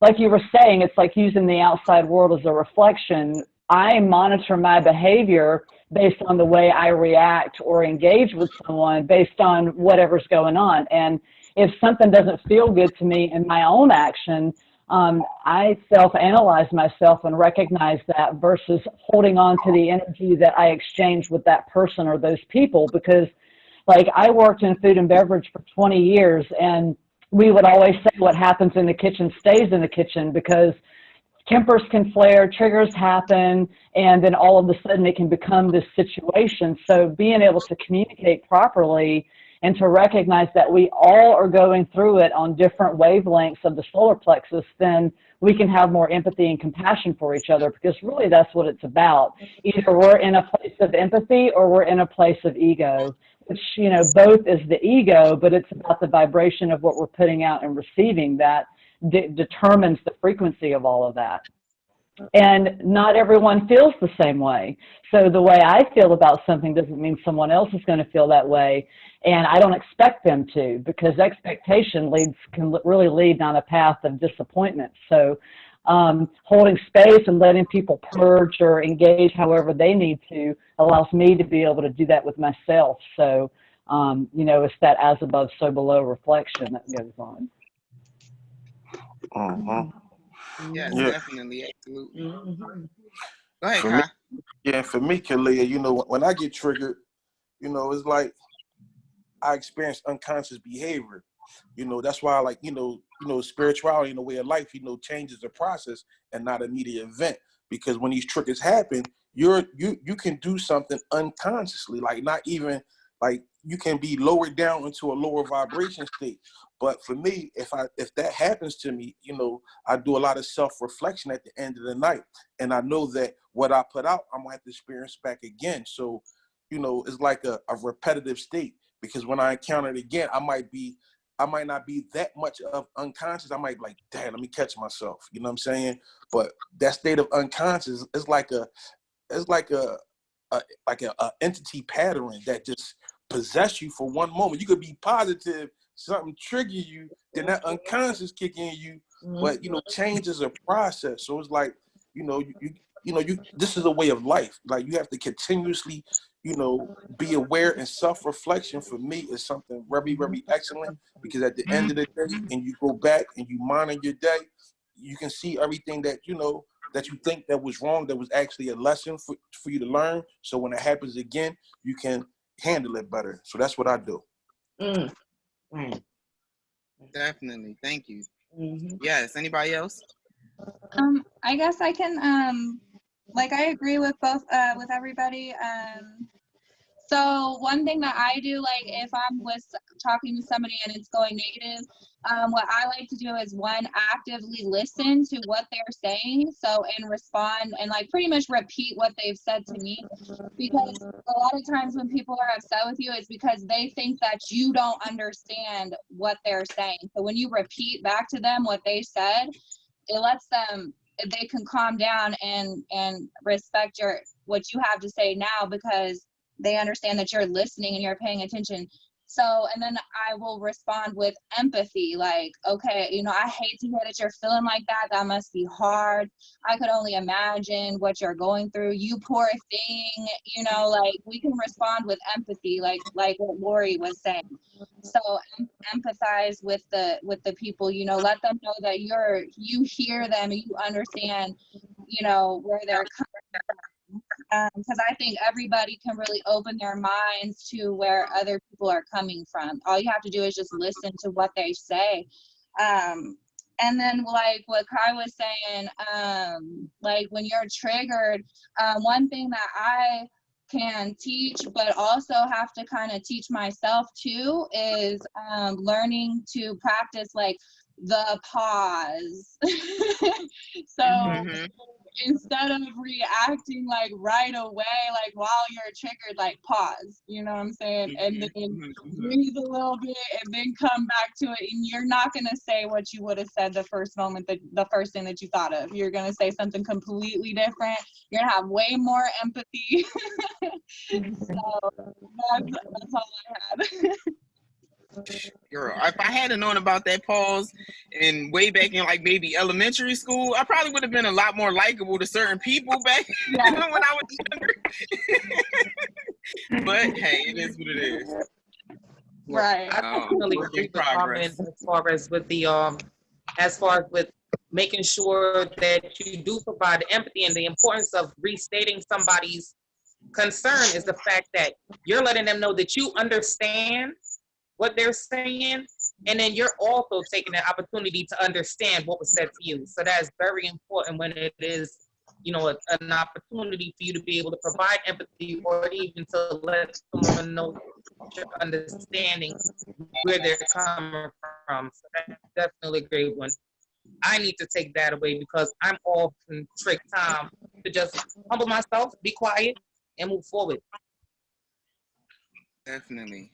like you were saying, it's like using the outside world as a reflection. I monitor my behavior based on the way I react or engage with someone based on whatever's going on. And if something doesn't feel good to me in my own action, I self-analyze myself and recognize that versus holding on to the energy that I exchange with that person or those people. Because like I worked in food and beverage for 20 years, and we would always say what happens in the kitchen stays in the kitchen, because tempers can flare, triggers happen, and then all of a sudden it can become this situation. So being able to communicate properly and to recognize that we all are going through it on different wavelengths of the solar plexus, then we can have more empathy and compassion for each other, because really that's what it's about. Either we're in a place of empathy or we're in a place of ego, which, both is the ego, but it's about the vibration of what we're putting out and receiving that determines the frequency of all of that. And not everyone feels the same way. So the way I feel about something doesn't mean someone else is going to feel that way. And I don't expect them to, because expectation can really lead down a path of disappointment. So holding space and letting people purge or engage however they need to allows me to be able to do that with myself. So, it's that as above, so below reflection that goes on. Yes, Yeah. definitely. Absolutely. Go ahead, Kai. For me, Kalia, when I get triggered, it's like I experience unconscious behavior. That's why I like, spirituality in a way of life, changes the process and not an immediate event. Because when these triggers happen, you can do something unconsciously, like not even like you can be lowered down into a lower vibration state. But for me, if that happens to me, I do a lot of self-reflection at the end of the night, and I know that what I put out, I'm gonna have to experience back again. So, it's like a repetitive state, because when I encounter it again, I might not be that much of unconscious. I might be like, damn, let me catch myself. You know what I'm saying? But that state of unconscious is like a entity pattern that just possess you for one moment. You could be positive, something trigger you, then that unconscious kick in you. But change is a process. So it's like, this is a way of life. Like you have to continuously, be aware, and self-reflection for me is something very, very excellent, because at the end of the day, and you go back and you monitor your day, you can see everything that, that you think that was wrong, that was actually a lesson for you to learn. So when it happens again, you can handle it better. So that's what I do. Right. Definitely. Thank you. Yes. Anybody else? I guess I can, I agree with with everybody. So one thing that I do, like if I'm talking to somebody and it's going negative, what I like to do is actively listen to what they're saying. So and respond and pretty much repeat what they've said to me, because a lot of times when people are upset with you, it's because they think that you don't understand what they're saying. So when you repeat back to them what they said, it lets them they can calm down and respect what you have to say now, because they understand that you're listening and you're paying attention. So, and then I will respond with empathy, like, okay, I hate to hear that you're feeling like that. That must be hard. I could only imagine what you're going through. You poor thing, like, we can respond with empathy, like what Lori was saying. So empathize with the people, let them know that you hear them and you understand, where they're coming from. Because I think everybody can really open their minds to where other people are coming from. All you have to do is just listen to what they say. And then, like what Kai was saying, like when you're triggered, one thing that I can teach, but also have to kind of teach myself too, is learning to practice like the pause. So instead of reacting like right away, like while you're triggered, like pause, you know what I'm saying? And then breathe a little bit and then come back to it. And you're not going to say what you would have said the first thing that you thought of. You're going to say something completely different. You're going to have way more empathy. So that's all I had. Girl, if I hadn't known about that pause and way back in like maybe elementary school, I probably would have been a lot more likable to certain people back when I was younger. But hey, it is what it is. Right. I definitely agree with Carmen as far as with making sure that you do provide empathy, and the importance of restating somebody's concern is the fact that you're letting them know that you understand what they're saying, and then you're also taking the opportunity to understand what was said to you. So that's very important when it is, an opportunity for you to be able to provide empathy, or even to let someone know you're understanding where they're coming from. So that's definitely a great one. I need to take that away because I'm often tricked time to just humble myself, be quiet, and move forward. Definitely.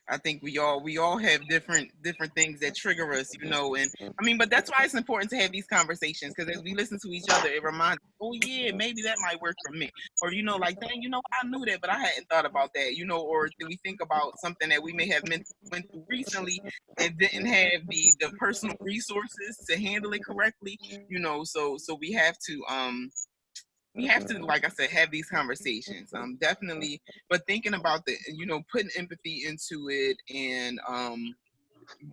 I think we all have different things that trigger us, and I mean, but that's why it's important to have these conversations, because as we listen to each other, it reminds us, oh yeah, maybe that might work for me, or like, dang, I knew that, but I hadn't thought about that, or do we think about something that we may have went through recently and didn't have the personal resources to handle it correctly, so we have to, like I said, have these conversations. Definitely, but thinking about putting empathy into it, and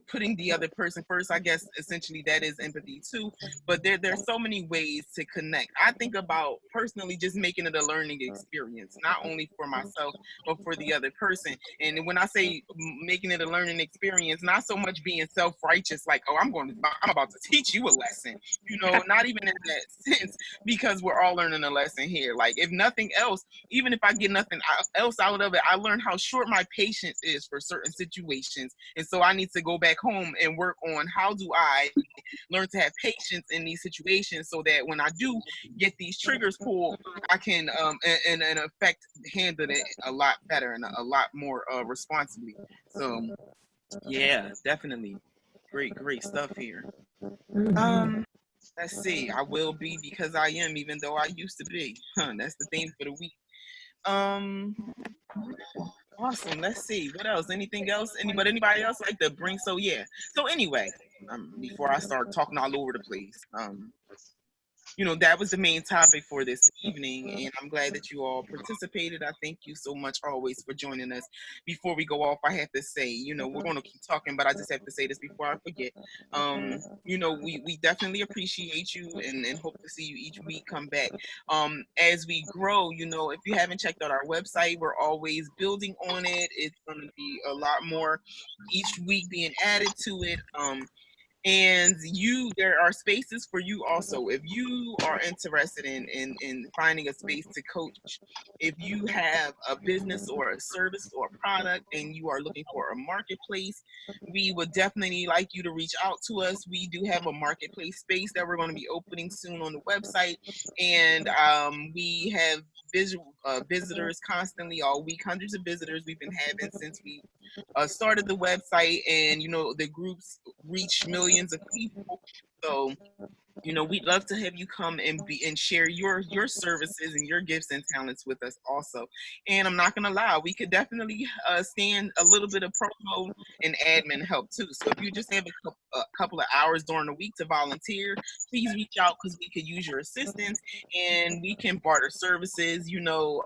putting the other person first, I guess essentially that is empathy too. But there's so many ways to connect. I think about personally just making it a learning experience, not only for myself but for the other person. And when I say making it a learning experience, not so much being self-righteous, like, oh, I'm about to teach you a lesson, not even in that sense, because we're all learning a lesson here. Like, if nothing else, even if I get nothing else out of it, I learned how short my patience is for certain situations. And so I need to go back home and work on how do I learn to have patience in these situations, so that when I do get these triggers pulled, I can in effect handle it a lot better and a lot more responsibly. So yeah, definitely great stuff here. Let's see. I will be because I am, even though I used to be. That's the theme for the week. Awesome. Let's see. What else? Anything else? Anybody else like to bring? So yeah. So anyway, before I start talking all over the place, that was the main topic for this evening, and I'm glad that you all participated. I thank you so much always for joining us. Before we go off, I have to say, we're going to keep talking, but I just have to say this before I forget. We definitely appreciate you, and hope to see you each week. Come back. As we grow, if you haven't checked out our website, we're always building on it. It's going to be a lot more each week being added to it. And there are spaces for you also. If you are interested in finding a space to coach, if you have a business or a service or a product and you are looking for a marketplace, we would definitely like you to reach out to us. We do have a marketplace space that we're going to be opening soon on the website, and we have visitors constantly all week. Hundreds of visitors we've been having since we started the website, and the groups reach millions of people. So You know, we'd love to have you come and share your services and your gifts and talents with us also. And I'm not gonna lie, we could definitely stand a little bit of promo and admin help too. So if you just have a couple of hours during the week to volunteer, please reach out because we could use your assistance and we can barter services. You know,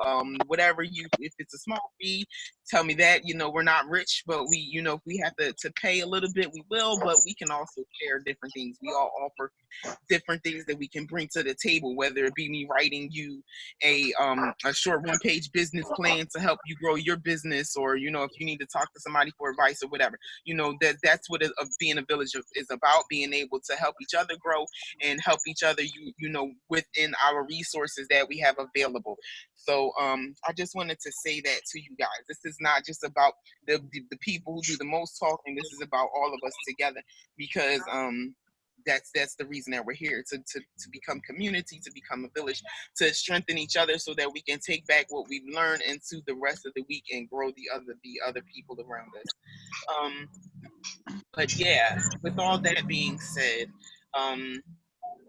whatever you, if it's a small fee, tell me that. You know, we're not rich, but we, you know, if we have to pay a little bit, we will. But we can also share different things. We all offer different things that we can bring to the table, whether it be me writing you a short one-page business plan to help you grow your business, or you know, if you need to talk to somebody for advice or whatever. You know, that's what of being a village is about, being able to help each other grow and help each other, you know, within our resources that we have available. So I just wanted to say that to you guys. This is not just about the people who do the most talking. This is about all of us together, because that's the reason that we're here, to become community, to become a village, to strengthen each other so that we can take back what we've learned into the rest of the week and grow the other people around us. But yeah, with all that being said,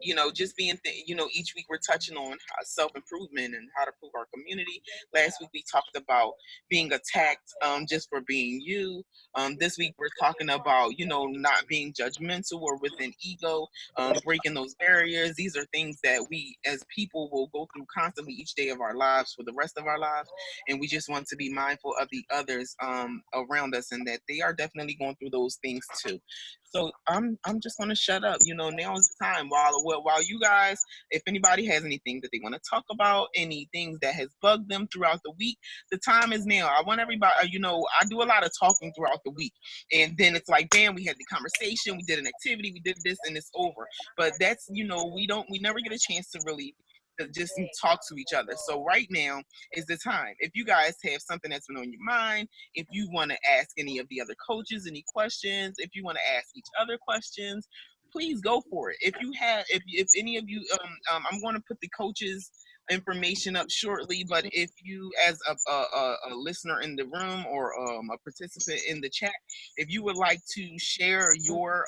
you know, just being, you know, each week we're touching on self-improvement and how to improve our community. Last week we talked about being attacked just for being you. This week we're talking about, you know, not being judgmental or with an ego, breaking those barriers. These are things that we as people will go through constantly each day of our lives for the rest of our lives. And we just want to be mindful of the others around us, and that they are definitely going through those things too. So I'm just gonna shut up. You know, now is the time. While you guys, if anybody has anything that they want to talk about, any things that has bugged them throughout the week, the time is now. I want everybody. You know, I do a lot of talking throughout the week, and then it's like, bam, we had the conversation, we did an activity, we did this, and it's over. But that's, you know, we never get a chance to really just talk to each other. So right now is the time. If you guys have something that's been on your mind, if you want to ask any of the other coaches any questions, if you want to ask each other questions, please go for it. If any of you, I'm going to put the coaches information up shortly, but if you as a listener in the room, or a participant in the chat, if you would like to share your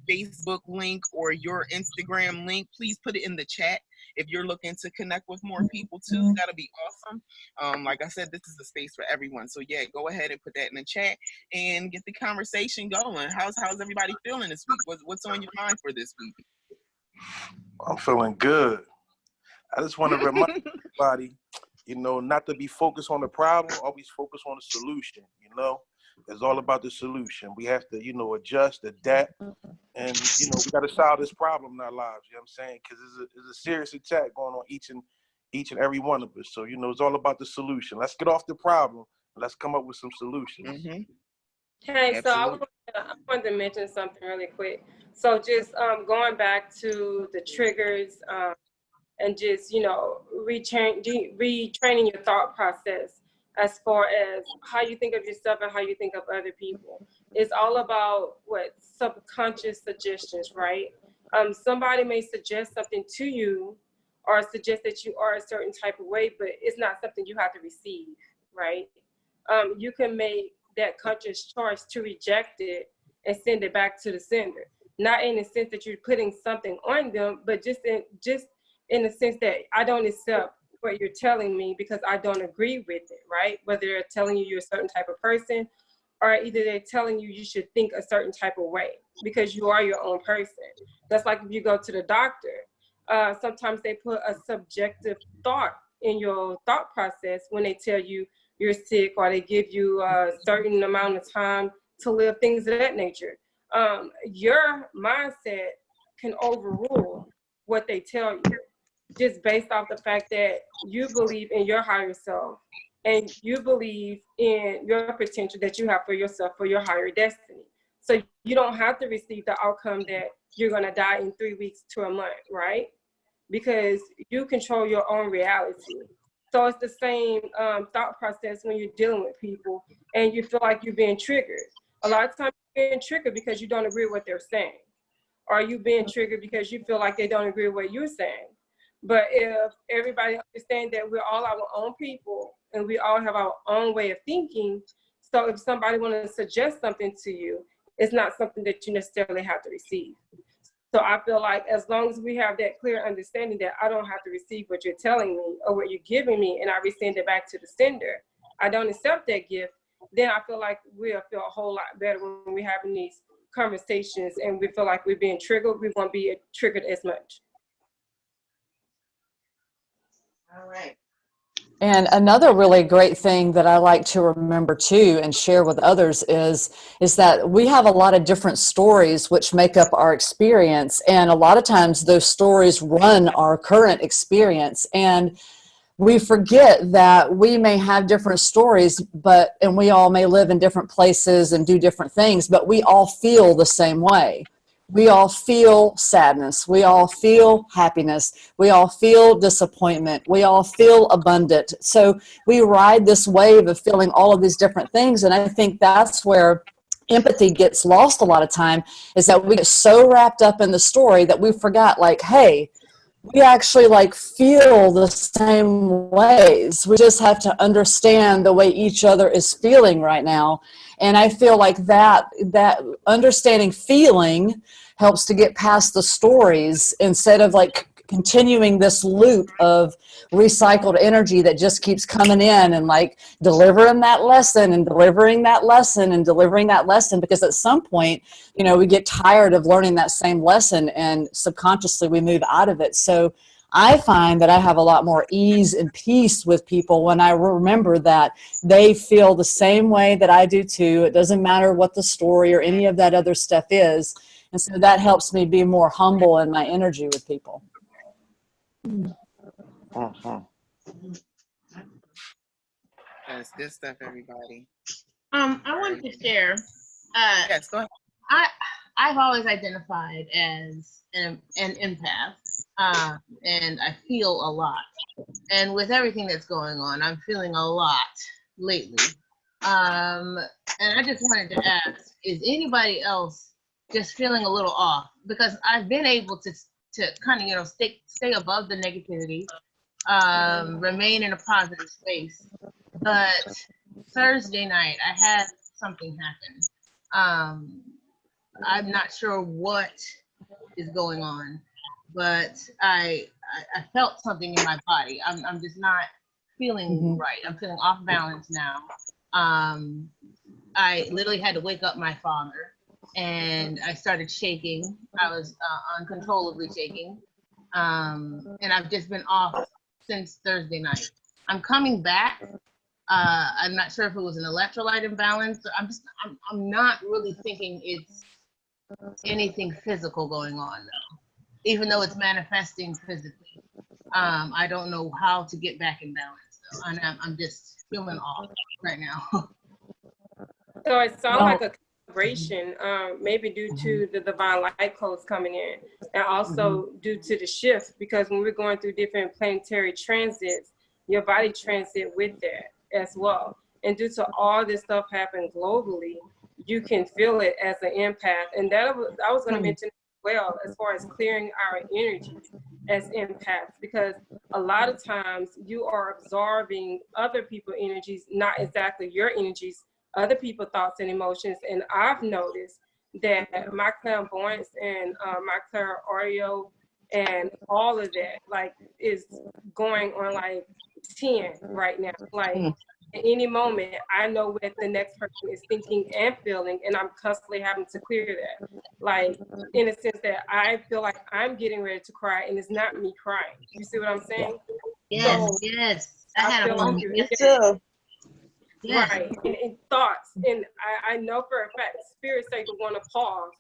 Facebook link or your Instagram link, please put it in the chat. If you're looking to connect with more people too, that'll be awesome. Like I said, this is a space for everyone. So yeah, go ahead and put that in the chat and get the conversation going. How's everybody feeling this week? What's on your mind for this week? I'm feeling good. I just want to remind everybody, you know, not to be focused on the problem, always focus on the solution. You know, it's all about the solution. We have to, you know, adjust, adapt, and, you know, we got to solve this problem in our lives. You know what I'm saying? Because it's a serious attack going on each and every one of us. So, you know, it's all about the solution. Let's get off the problem. Let's come up with some solutions. Mm-hmm. Hey, so I Absolutely. wanted to mention something really quick. So just going back to the triggers, and just, you know, retraining your thought process as far as how you think of yourself and how you think of other people. It's all about what subconscious suggestions, right? Somebody may suggest something to you or suggest that you are a certain type of way, but it's not something you have to receive, right? You can make that conscious choice to reject it and send it back to the sender. Not in the sense that you're putting something on them, but just in the sense that I don't accept what you're telling me because I don't agree with it, right? Whether they're telling you you're a certain type of person, or either they're telling you you should think a certain type of way because you are your own person. That's like if you go to the doctor, sometimes they put a subjective thought in your thought process when they tell you you're sick, or they give you a certain amount of time to live, things of that nature. Your mindset can overrule what they tell you, just based off the fact that you believe in your higher self and you believe in your potential that you have for yourself, for your higher destiny. So you don't have to receive the outcome that you're going to die in 3 weeks to a month, right? Because you control your own reality. So it's the same thought process when you're dealing with people and you feel like you're being triggered. A lot of times you're being triggered because you don't agree with what they're saying. Or you being triggered because you feel like they don't agree with what you're saying. But if everybody understands that we're all our own people and we all have our own way of thinking, so if somebody wants to suggest something to you, it's not something that you necessarily have to receive. So I feel like as long as we have that clear understanding that I don't have to receive what you're telling me or what you're giving me, and I resend it back to the sender, I don't accept that gift, then I feel like we'll feel a whole lot better when we're having these conversations and we feel like we're being triggered. We won't be triggered as much. All right. And another really great thing that I like to remember too and share with others is that we have a lot of different stories which make up our experience. And a lot of times those stories run our current experience. And we forget that we may have different stories, and we all may live in different places and do different things, but we all feel the same way. We all feel sadness. We all feel happiness. We all feel disappointment. We all feel abundant. So we ride this wave of feeling all of these different things. And I think that's where empathy gets lost a lot of time, is that we get so wrapped up in the story that we forgot, like, hey, we actually like feel the same ways. We just have to understand the way each other is feeling right now. And I feel like that understanding feeling helps to get past the stories instead of like continuing this loop of recycled energy that just keeps coming in and like delivering that lesson and delivering that lesson and delivering that lesson, because at some point, you know, we get tired of learning that same lesson and subconsciously we move out of it. So I find that I have a lot more ease and peace with people when I remember that they feel the same way that I do too. It doesn't matter what the story or any of that other stuff is. And so that helps me be more humble in my energy with people. That's good stuff, everybody. I wanted to share. Yes, go ahead. I've always identified as an empath, and I feel a lot. And with everything that's going on, I'm feeling a lot lately. And I just wanted to ask: is anybody else just feeling a little off? Because I've been able to kind of stay above the negativity, remain in a positive space. But Thursday night, I had something happen. I'm not sure what is going on, but I felt something in my body. I'm just not feeling right. I'm feeling off balance now. I literally had to wake up my father, and I started shaking. I was uncontrollably shaking, and I've just been off since Thursday night. I'm coming back. I'm not sure if it was an electrolyte imbalance. I'm not really thinking it's anything physical going on though, even though it's manifesting physically. I don't know how to get back in balance though, and I'm just feeling off right now. So it sounds like a vibration, maybe due to the divine light codes coming in, and also due to the shift, because when we're going through different planetary transits, your body transit with that as well. And due to all this stuff happening globally, you can feel it as an empath. And that I was going to mention as well, as far as clearing our energy as empaths, because a lot of times you are absorbing other people's energies, not exactly your energies, other people's thoughts and emotions. And I've noticed that my clairvoyance and my clairaudio and all of that, like, is going on like 10 right now. Like, at any moment, I know what the next person is thinking and feeling, and I'm constantly having to clear that. Like, in a sense that I feel like I'm getting ready to cry, and it's not me crying. You see what I'm saying? Yes, so yes. I had a moment. Yes, sir. Yes. Right, and thoughts. And I know for a fact, spirits say to want to pause,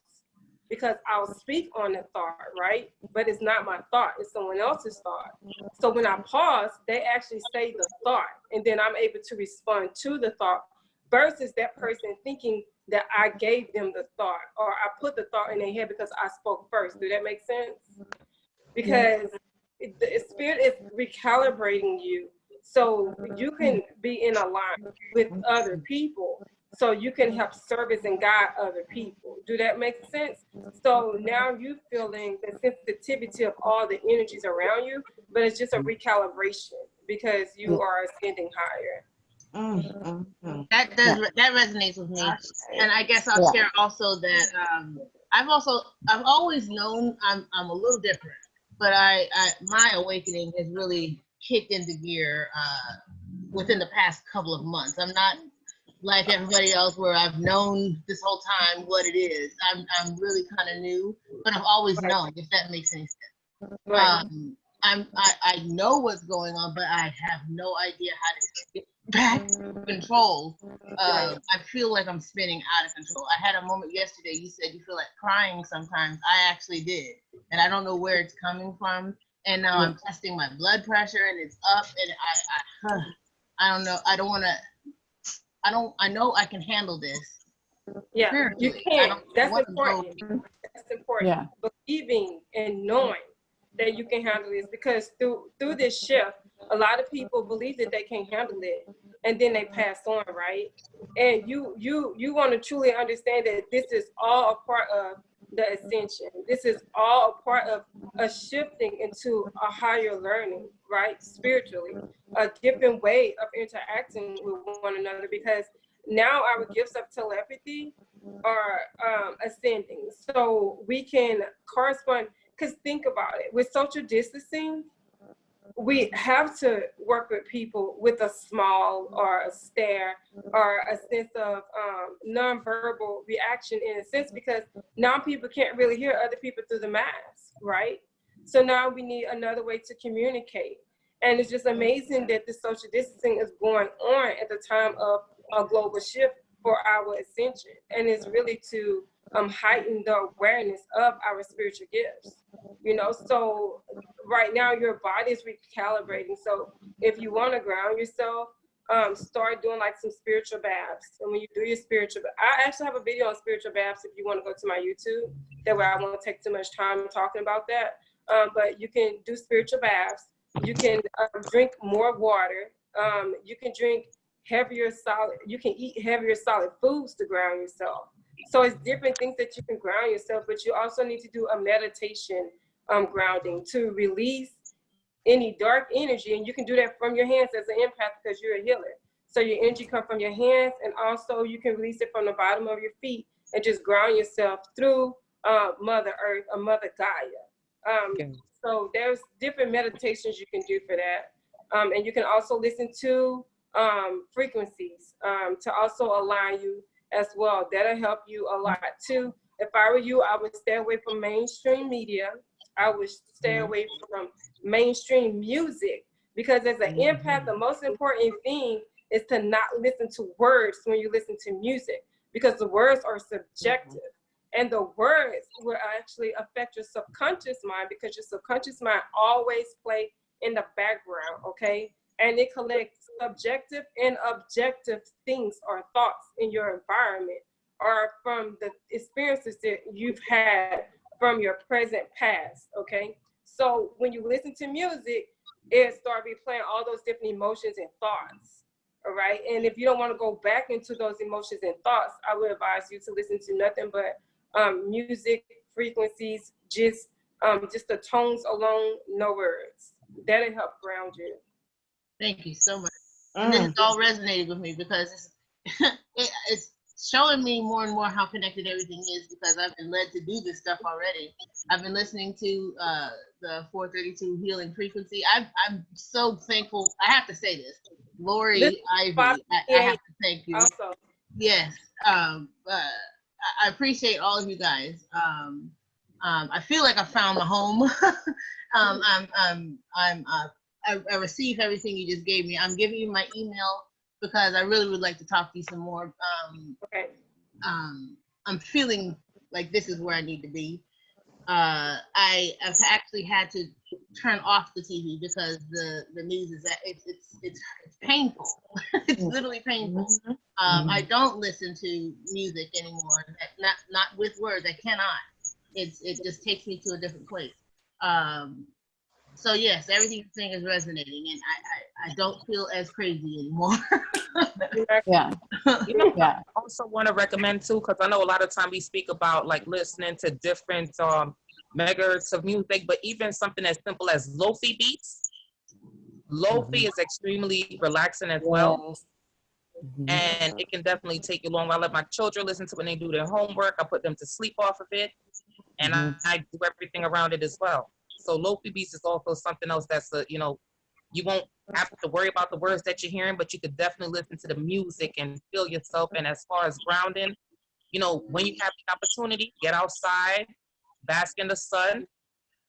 because I'll speak on the thought, right? But it's not my thought, it's someone else's thought. So when I pause, they actually say the thought, and then I'm able to respond to the thought, versus that person thinking that I gave them the thought, or I put the thought in their head because I spoke first. Do that make sense? Because the spirit is recalibrating you, so you can be in alignment with other people, so you can help service and guide other people. Do that make sense? So now you feeling the sensitivity of all the energies around you, but it's just a recalibration because you are ascending higher. That resonates with me. And I guess I'll share also that I've always known I'm a little different, but my awakening has really kicked into gear within the past couple of months. I'm not like everybody else where I've known this whole time what it is. I'm really kind of new, but I've always known, if that makes any sense. Right. I know what's going on, but I have no idea how to get back to control. I feel like I'm spinning out of control. I had a moment yesterday. You said you feel like crying sometimes. I actually did, and I don't know where it's coming from. And now I'm testing my blood pressure, and it's up. And I don't know. I don't want to. I know I can handle this. Yeah, you can. That's important. That's important. Yeah. Believing and knowing that you can handle this, because through this shift, a lot of people believe that they can't handle it, and then they pass on, right? And you want to truly understand that this is all a part of the ascension. This is all a part of a shifting into a higher learning, right? Spiritually, a different way of interacting with one another, because now our gifts of telepathy are ascending, so we can correspond. Because think about it, with social distancing, we have to work with people with a smile or a stare or a sense of nonverbal reaction, in a sense, because now people can't really hear other people through the mask, right? So now we need another way to communicate. And it's just amazing that this social distancing is going on at the time of a global shift for our ascension. And it's really to heighten the awareness of our spiritual gifts. You know, so right now your body is recalibrating. So if you want to ground yourself, start doing like some spiritual baths. And when you do your spiritual, I actually have a video on spiritual baths if you want to go to my YouTube. That way I won't take too much time talking about that. But you can do spiritual baths. You can drink more water. You can drink heavier solid. You can eat heavier solid foods to ground yourself. So it's different things that you can ground yourself, but you also need to do a meditation grounding to release any dark energy. And you can do that from your hands as an empath, because you're a healer. So your energy comes from your hands, and also you can release it from the bottom of your feet and just ground yourself through Mother Earth or Mother Gaia. So there's different meditations you can do for that. And you can also listen to frequencies to also align you as well. That'll help you a lot too. If I were you, I would stay away from mainstream media. I would stay away from mainstream music, because as an empath, the most important thing is to not listen to words when you listen to music, because the words are subjective, and the words will actually affect your subconscious mind, because your subconscious mind always play in the background, okay? And it collects subjective and objective things or thoughts in your environment, or from the experiences that you've had from your present past, okay? So when you listen to music, it starts replaying all those different emotions and thoughts, all right? And if you don't want to go back into those emotions and thoughts, I would advise you to listen to nothing but music, frequencies, just the tones alone, no words. That'll help ground you. Thank you so much. And this is all resonated with me, because it's showing me more and more how connected everything is, because I've been led to do this stuff already. I've been listening to the 432 healing frequency. I'm so thankful. I have to say this, Lori Ivy, I have to thank you. Also. Yes. I appreciate all of you guys. I feel like I found a home. I receive everything you just gave me. I'm giving you my email because I really would like to talk to you some more. Okay. I'm feeling like this is where I need to be. I have actually had to turn off the TV because the news is that it's painful. It's literally painful. I don't listen to music anymore. Not with words. I cannot. It just takes me to a different place. So yes, everything you're saying is resonating, and I don't feel as crazy anymore. Yeah. You know, I also want to recommend too, because I know a lot of time we speak about like listening to different megahertz of music, but even something as simple as lo-fi beats. Lo-fi is extremely relaxing as well. And it can definitely take you long. I let my children listen to when they do their homework. I put them to sleep off of it. and I do everything around it as well. So lofi beats is also something else that's you know, you won't have to worry about the words that you're hearing, but you could definitely listen to the music and feel yourself. And as far as grounding, you know, when you have the opportunity, get outside, bask in the sun,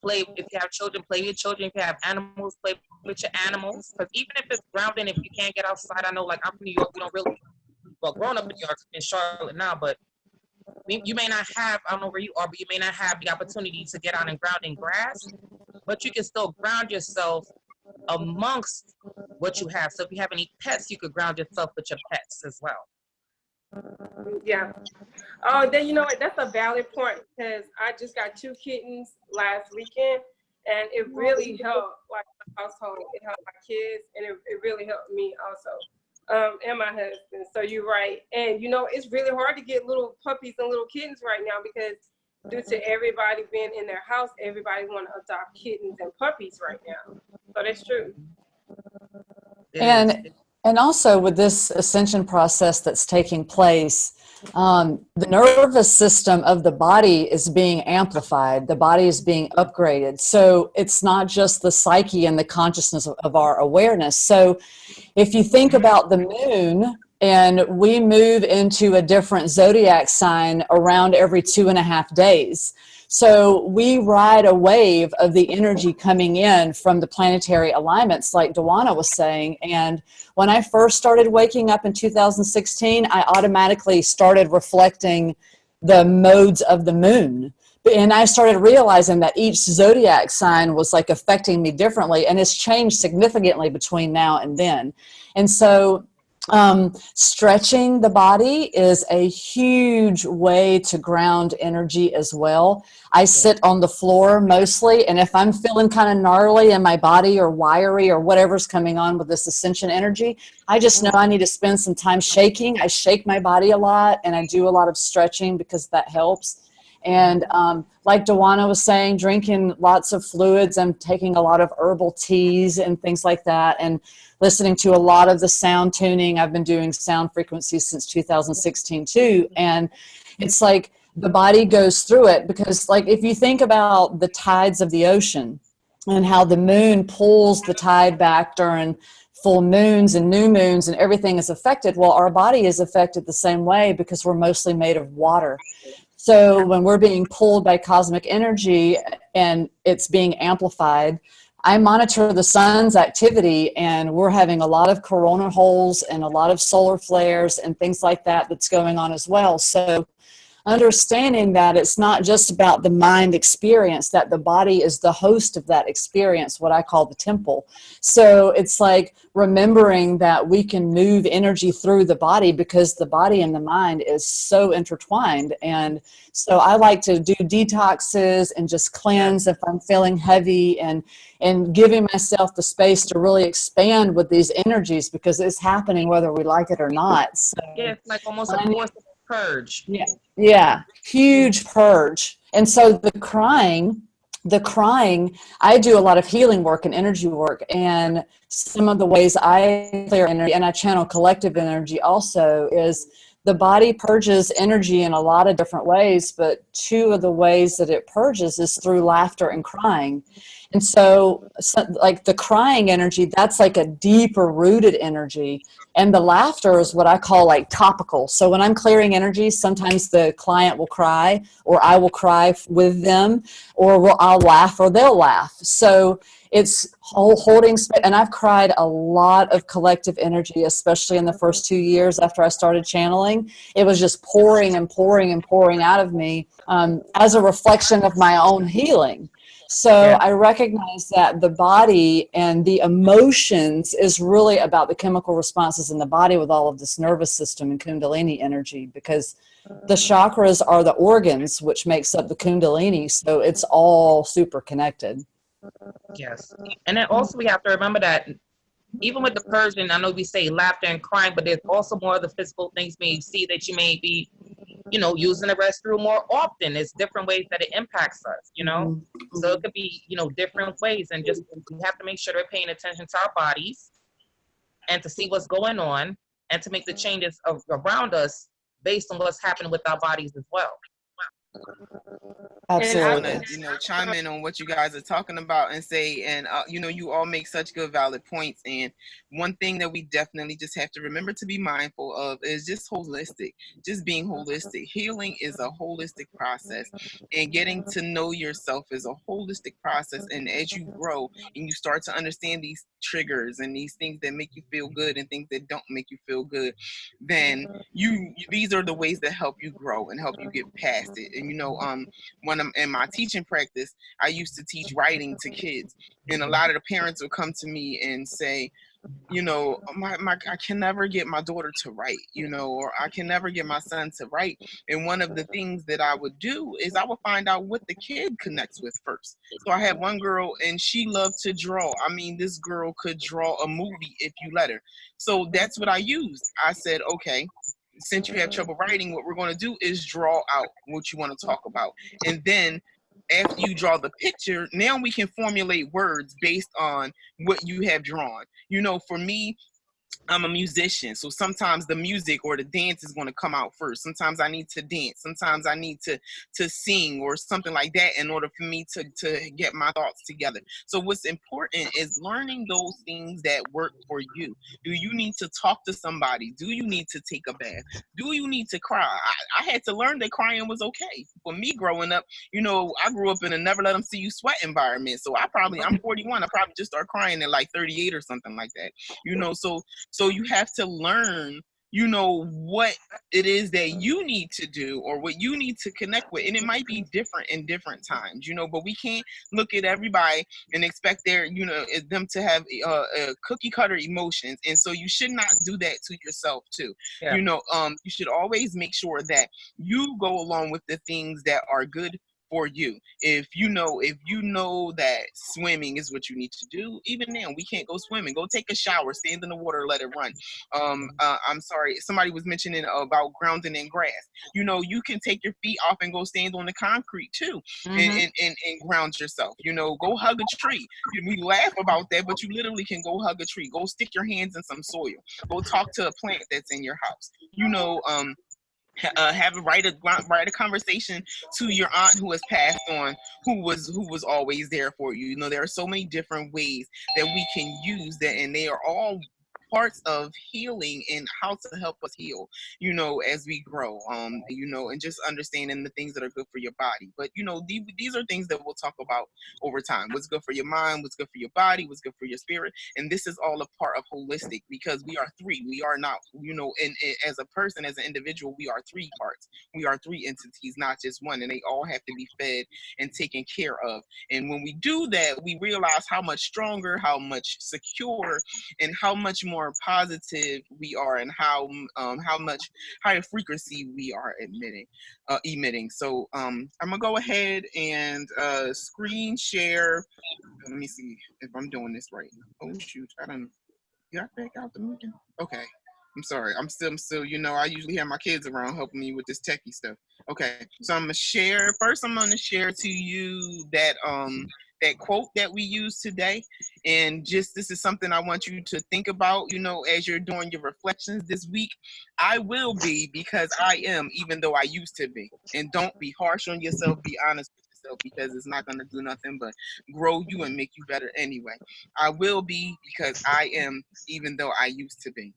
play. If you have children, play with your children. If you have animals, play with your animals. Because even if it's grounding, if you can't get outside, I know, like, I'm from New York, we don't really, well, growing up in New York, in Charlotte now, but you may not have, I don't know where you are, but you may not have the opportunity to get out and ground in grass, but you can still ground yourself amongst what you have. So if you have any pets, you could ground yourself with your pets as well. Yeah. Oh, then you know what? That's a valid point, because I just got 2 kittens last weekend, and it really helped, like, my household. It helped my kids, and it really helped me also, and my husband. So you're right. And you know, it's really hard to get little puppies and little kittens right now, because due to everybody being in their house, everybody want to adopt kittens and puppies right now. So that's true. And also with this ascension process that's taking place, the nervous system of the body is being amplified. The body is being upgraded. So it's not just the psyche and the consciousness of our awareness. So if you think about the moon, and we move into a different zodiac sign around every 2.5 days. So we ride a wave of the energy coming in from the planetary alignments, like Dewana was saying. And when I first started waking up in 2016, I automatically started reflecting the modes of the moon. And I started realizing that each zodiac sign was like affecting me differently, and it's changed significantly between now and then. And so stretching the body is a huge way to ground energy as well. I sit on the floor mostly, and if I'm feeling kind of gnarly in my body or wiry or whatever's coming on with this ascension energy, I just know I need to spend some time shaking. I shake my body a lot, and I do a lot of stretching because that helps. And like Dewana was saying, drinking lots of fluids and taking a lot of herbal teas and things like that, and listening to a lot of the sound tuning. I've been doing sound frequencies since 2016 too. And it's like the body goes through it, because like if you think about the tides of the ocean and how the moon pulls the tide back during full moons and new moons and everything is affected, well, our body is affected the same way because we're mostly made of water. So when we're being pulled by cosmic energy and it's being amplified, I monitor the sun's activity, and we're having a lot of corona holes and a lot of solar flares and things like that that's going on as well. So understanding that it's not just about the mind experience, that the body is the host of that experience, what I call the temple. So it's like remembering that we can move energy through the body because the body and the mind is so intertwined. And so I like to do detoxes and just cleanse if I'm feeling heavy, and giving myself the space to really expand with these energies, because it's happening whether we like it or not. So, yeah, it's like almost a forced purge. Yeah, huge purge. And so the crying, I do a lot of healing work and energy work, and some of the ways I clear energy, and I channel collective energy also, is the body purges energy in a lot of different ways, but 2 of the ways that it purges is through laughter and crying. And so like the crying energy, that's like a deeper rooted energy. And the laughter is what I call like topical. So when I'm clearing energy, sometimes the client will cry, or I will cry with them, or I'll laugh or they'll laugh. So it's holding space. And I've cried a lot of collective energy, especially in the first 2 years after I started channeling. It was just pouring and pouring and pouring out of me as a reflection of my own healing. So I recognize that the body and the emotions is really about the chemical responses in the body with all of this nervous system and Kundalini energy, because the chakras are the organs which makes up the Kundalini. So it's all super connected. Yes. And then also we have to remember that even with the purging, I know we say laughter and crying, but there's also more of the physical things you see that you may be, you know, using the restroom more often. It's different ways that it impacts us, you know. So it could be, you know, different ways, and just we have to make sure we're paying attention to our bodies and to see what's going on and to make the changes around us based on what's happening with our bodies as well. Absolutely. You know, chime in on what you guys are talking about and say, and you know, you all make such good, valid points. And one thing that we definitely just have to remember to be mindful of is just holistic, just being holistic. Healing is a holistic process, and getting to know yourself is a holistic process. And as you grow and you start to understand these triggers and these things that make you feel good and things that don't make you feel good, then these are the ways that help you grow and help you get past it. And you know, when I'm in my teaching practice, I used to teach writing to kids, and a lot of the parents would come to me and say, you know, I can never get my daughter to write, you know, or I can never get my son to write. And one of the things that I would do is I would find out what the kid connects with first. So I had one girl and she loved to draw. I mean, this girl could draw a movie if you let her. So that's what I used. I said, okay, since you have trouble writing, what we're going to do is draw out what you want to talk about. And then after you draw the picture, now we can formulate words based on what you have drawn. You know, for me, I'm a musician, so sometimes the music or the dance is going to come out first. Sometimes I need to dance. Sometimes I need to sing or something like that in order for me to get my thoughts together. So what's important is learning those things that work for you. Do you need to talk to somebody? Do you need to take a bath? Do you need to cry? I had to learn that crying was okay. For me growing up, you know, I grew up in a never let them see you sweat environment. So I'm 41. I probably just started crying at like 38 or something like that. You know, so you have to learn, you know, what it is that you need to do or what you need to connect with. And it might be different in different times, you know, but we can't look at everybody and expect them to have cookie cutter emotions. And so you should not do that to yourself too. Yeah. You know, you should always make sure that you go along with the things that are good for you. If you know that swimming is what you need to do, even now we can't go swimming. Go take a shower, stand in the water, let it run. I'm sorry, somebody was mentioning about grounding in grass. You know, you can take your feet off and go stand on the concrete too, and ground yourself. You know, go hug a tree. We laugh about that, but you literally can go hug a tree. Go stick your hands in some soil. Go talk to a plant that's in your house. You know, write a conversation to your aunt who has passed on, who was always there for you. You know, there are so many different ways that we can use that, and they are all parts of healing and how to help us heal, you know, as we grow, you know, and just understanding the things that are good for your body. But you know, these are things that we'll talk about over time. What's good for your mind, what's good for your body, what's good for your spirit. And this is all a part of holistic, because we are three. We are not, you know, and as a person, as an individual, we are three parts. We are three entities, not just one, and they all have to be fed and taken care of. And when we do that, we realize how much stronger, how much secure, and how much more positive we are, and how much higher frequency we are emitting. So I'm gonna go ahead and screen share. Let me see if I'm doing this right. Oh shoot, I don't got back out the meeting. Okay. I'm sorry. I'm still, you know, I usually have my kids around helping me with this techie stuff. Okay. So I'm gonna share. First, I'm gonna share to you that quote that we used today. And just, this is something I want you to think about, you know, as you're doing your reflections this week. I will be because I am, even though I used to be. And don't be harsh on yourself. Be honest with yourself, because it's not gonna do nothing but grow you and make you better anyway. I will be because I am, even though I used to be.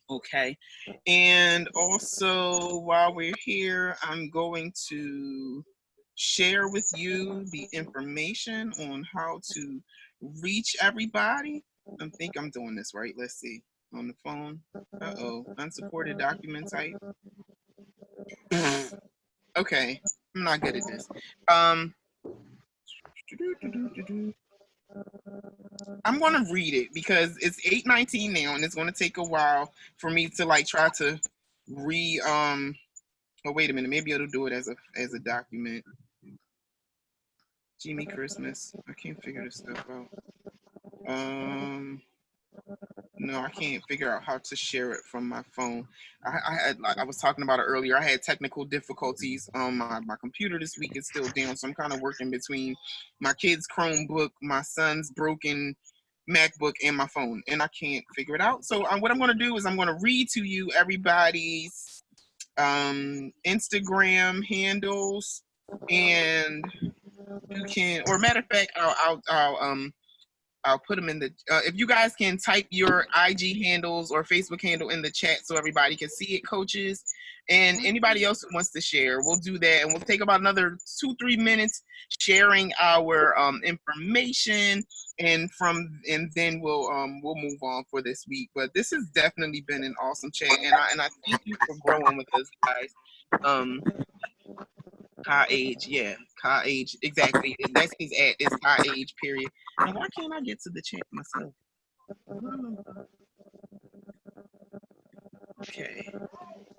Okay. And also, while we're here, I'm going to share with you the information on how to reach everybody. I think I'm doing this right. Let's see. On the phone. Unsupported document type. Okay. I'm not good at this. I'm gonna read it because it's 8:19 now, and it's gonna take a while for me to like try to oh, wait a minute, maybe it'll do it as a document. Jimmy Christmas. I can't figure this stuff out. No, I can't figure out how to share it from my phone. I was talking about it earlier. I had technical difficulties on my computer this week. It's still down, so I'm kind of working between my kid's Chromebook, my son's broken MacBook, and my phone, and I can't figure it out. So what I'm going to do is I'm going to read to you everybody's Instagram handles, and you can, or matter of fact, I'll put them in the, if you guys can type your IG handles or Facebook handle in the chat so everybody can see it, coaches, and anybody else who wants to share, we'll do that. And we'll take about another 2-3 minutes sharing our information, and then we'll move on for this week. But this has definitely been an awesome chat, and I thank you for growing with us, guys. Kai Age, yeah, Kai Age, exactly. That's his ad. It's Kai Age, period. Now, why can't I get to the chat myself? Okay,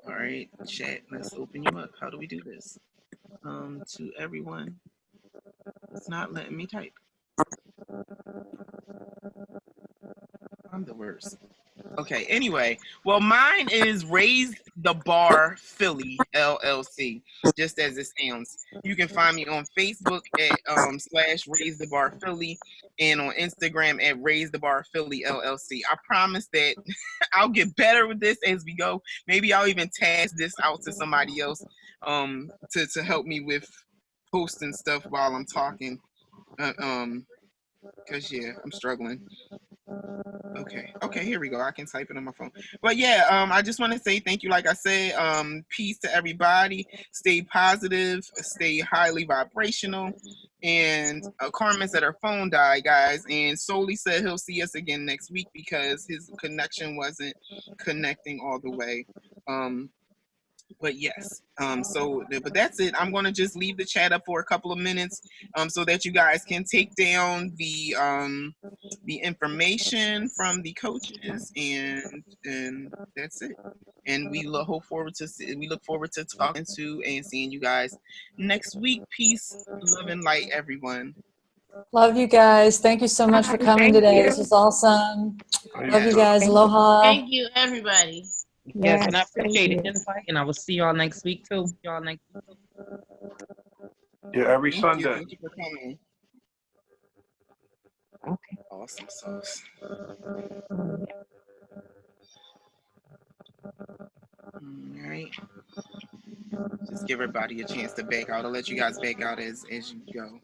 all right, chat. Let's open you up. How do we do this? To everyone, it's not letting me type. I'm the worst. Okay, anyway, well, mine is Raise the Bar Philly LLC, just as it sounds. You can find me on Facebook at / Raise the Bar Philly, and on Instagram at Raise the Bar Philly LLC. I promise that I'll get better with this as we go. Maybe I'll even task this out to somebody else to help me with posting stuff while I'm talking. Because yeah, I'm struggling. Okay, here we go. I can type it on my phone. But yeah, I just want to say thank you. Like I said, peace to everybody. Stay positive, stay highly vibrational. And Carmen said her phone died, guys, and Soli said he'll see us again next week because his connection wasn't connecting all the way. But yes, but that's it. I'm going to just leave the chat up for a couple of minutes so that you guys can take down the information from the coaches, and that's it. And we look forward to talking to and seeing you guys next week. Peace, love, and light, everyone. Love you guys. Thank you so much for coming today. This is awesome. Love you guys. Aloha. Thank you, everybody. Yes, and I appreciate the invite, and I will see y'all next week too. Yeah, every Sunday. Thank you for coming. Okay. Awesome sauce. All right. Just give everybody a chance to back out. I'll let you guys back out as you go.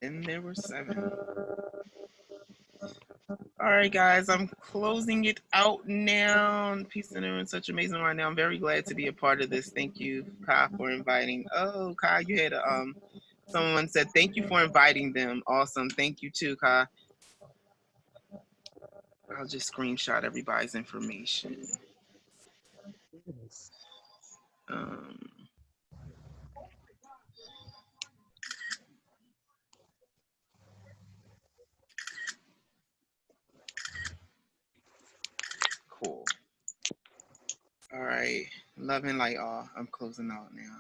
And there were 7. All right, guys, I'm closing it out now. Peace and everyone, such amazing right now. I'm very glad to be a part of this. Thank you, Kai, for inviting. Oh, Kai, you had someone said thank you for inviting them. Awesome. Thank you too, Kai. I'll just screenshot everybody's information. Cool. All right. Love and light all. I'm closing out now.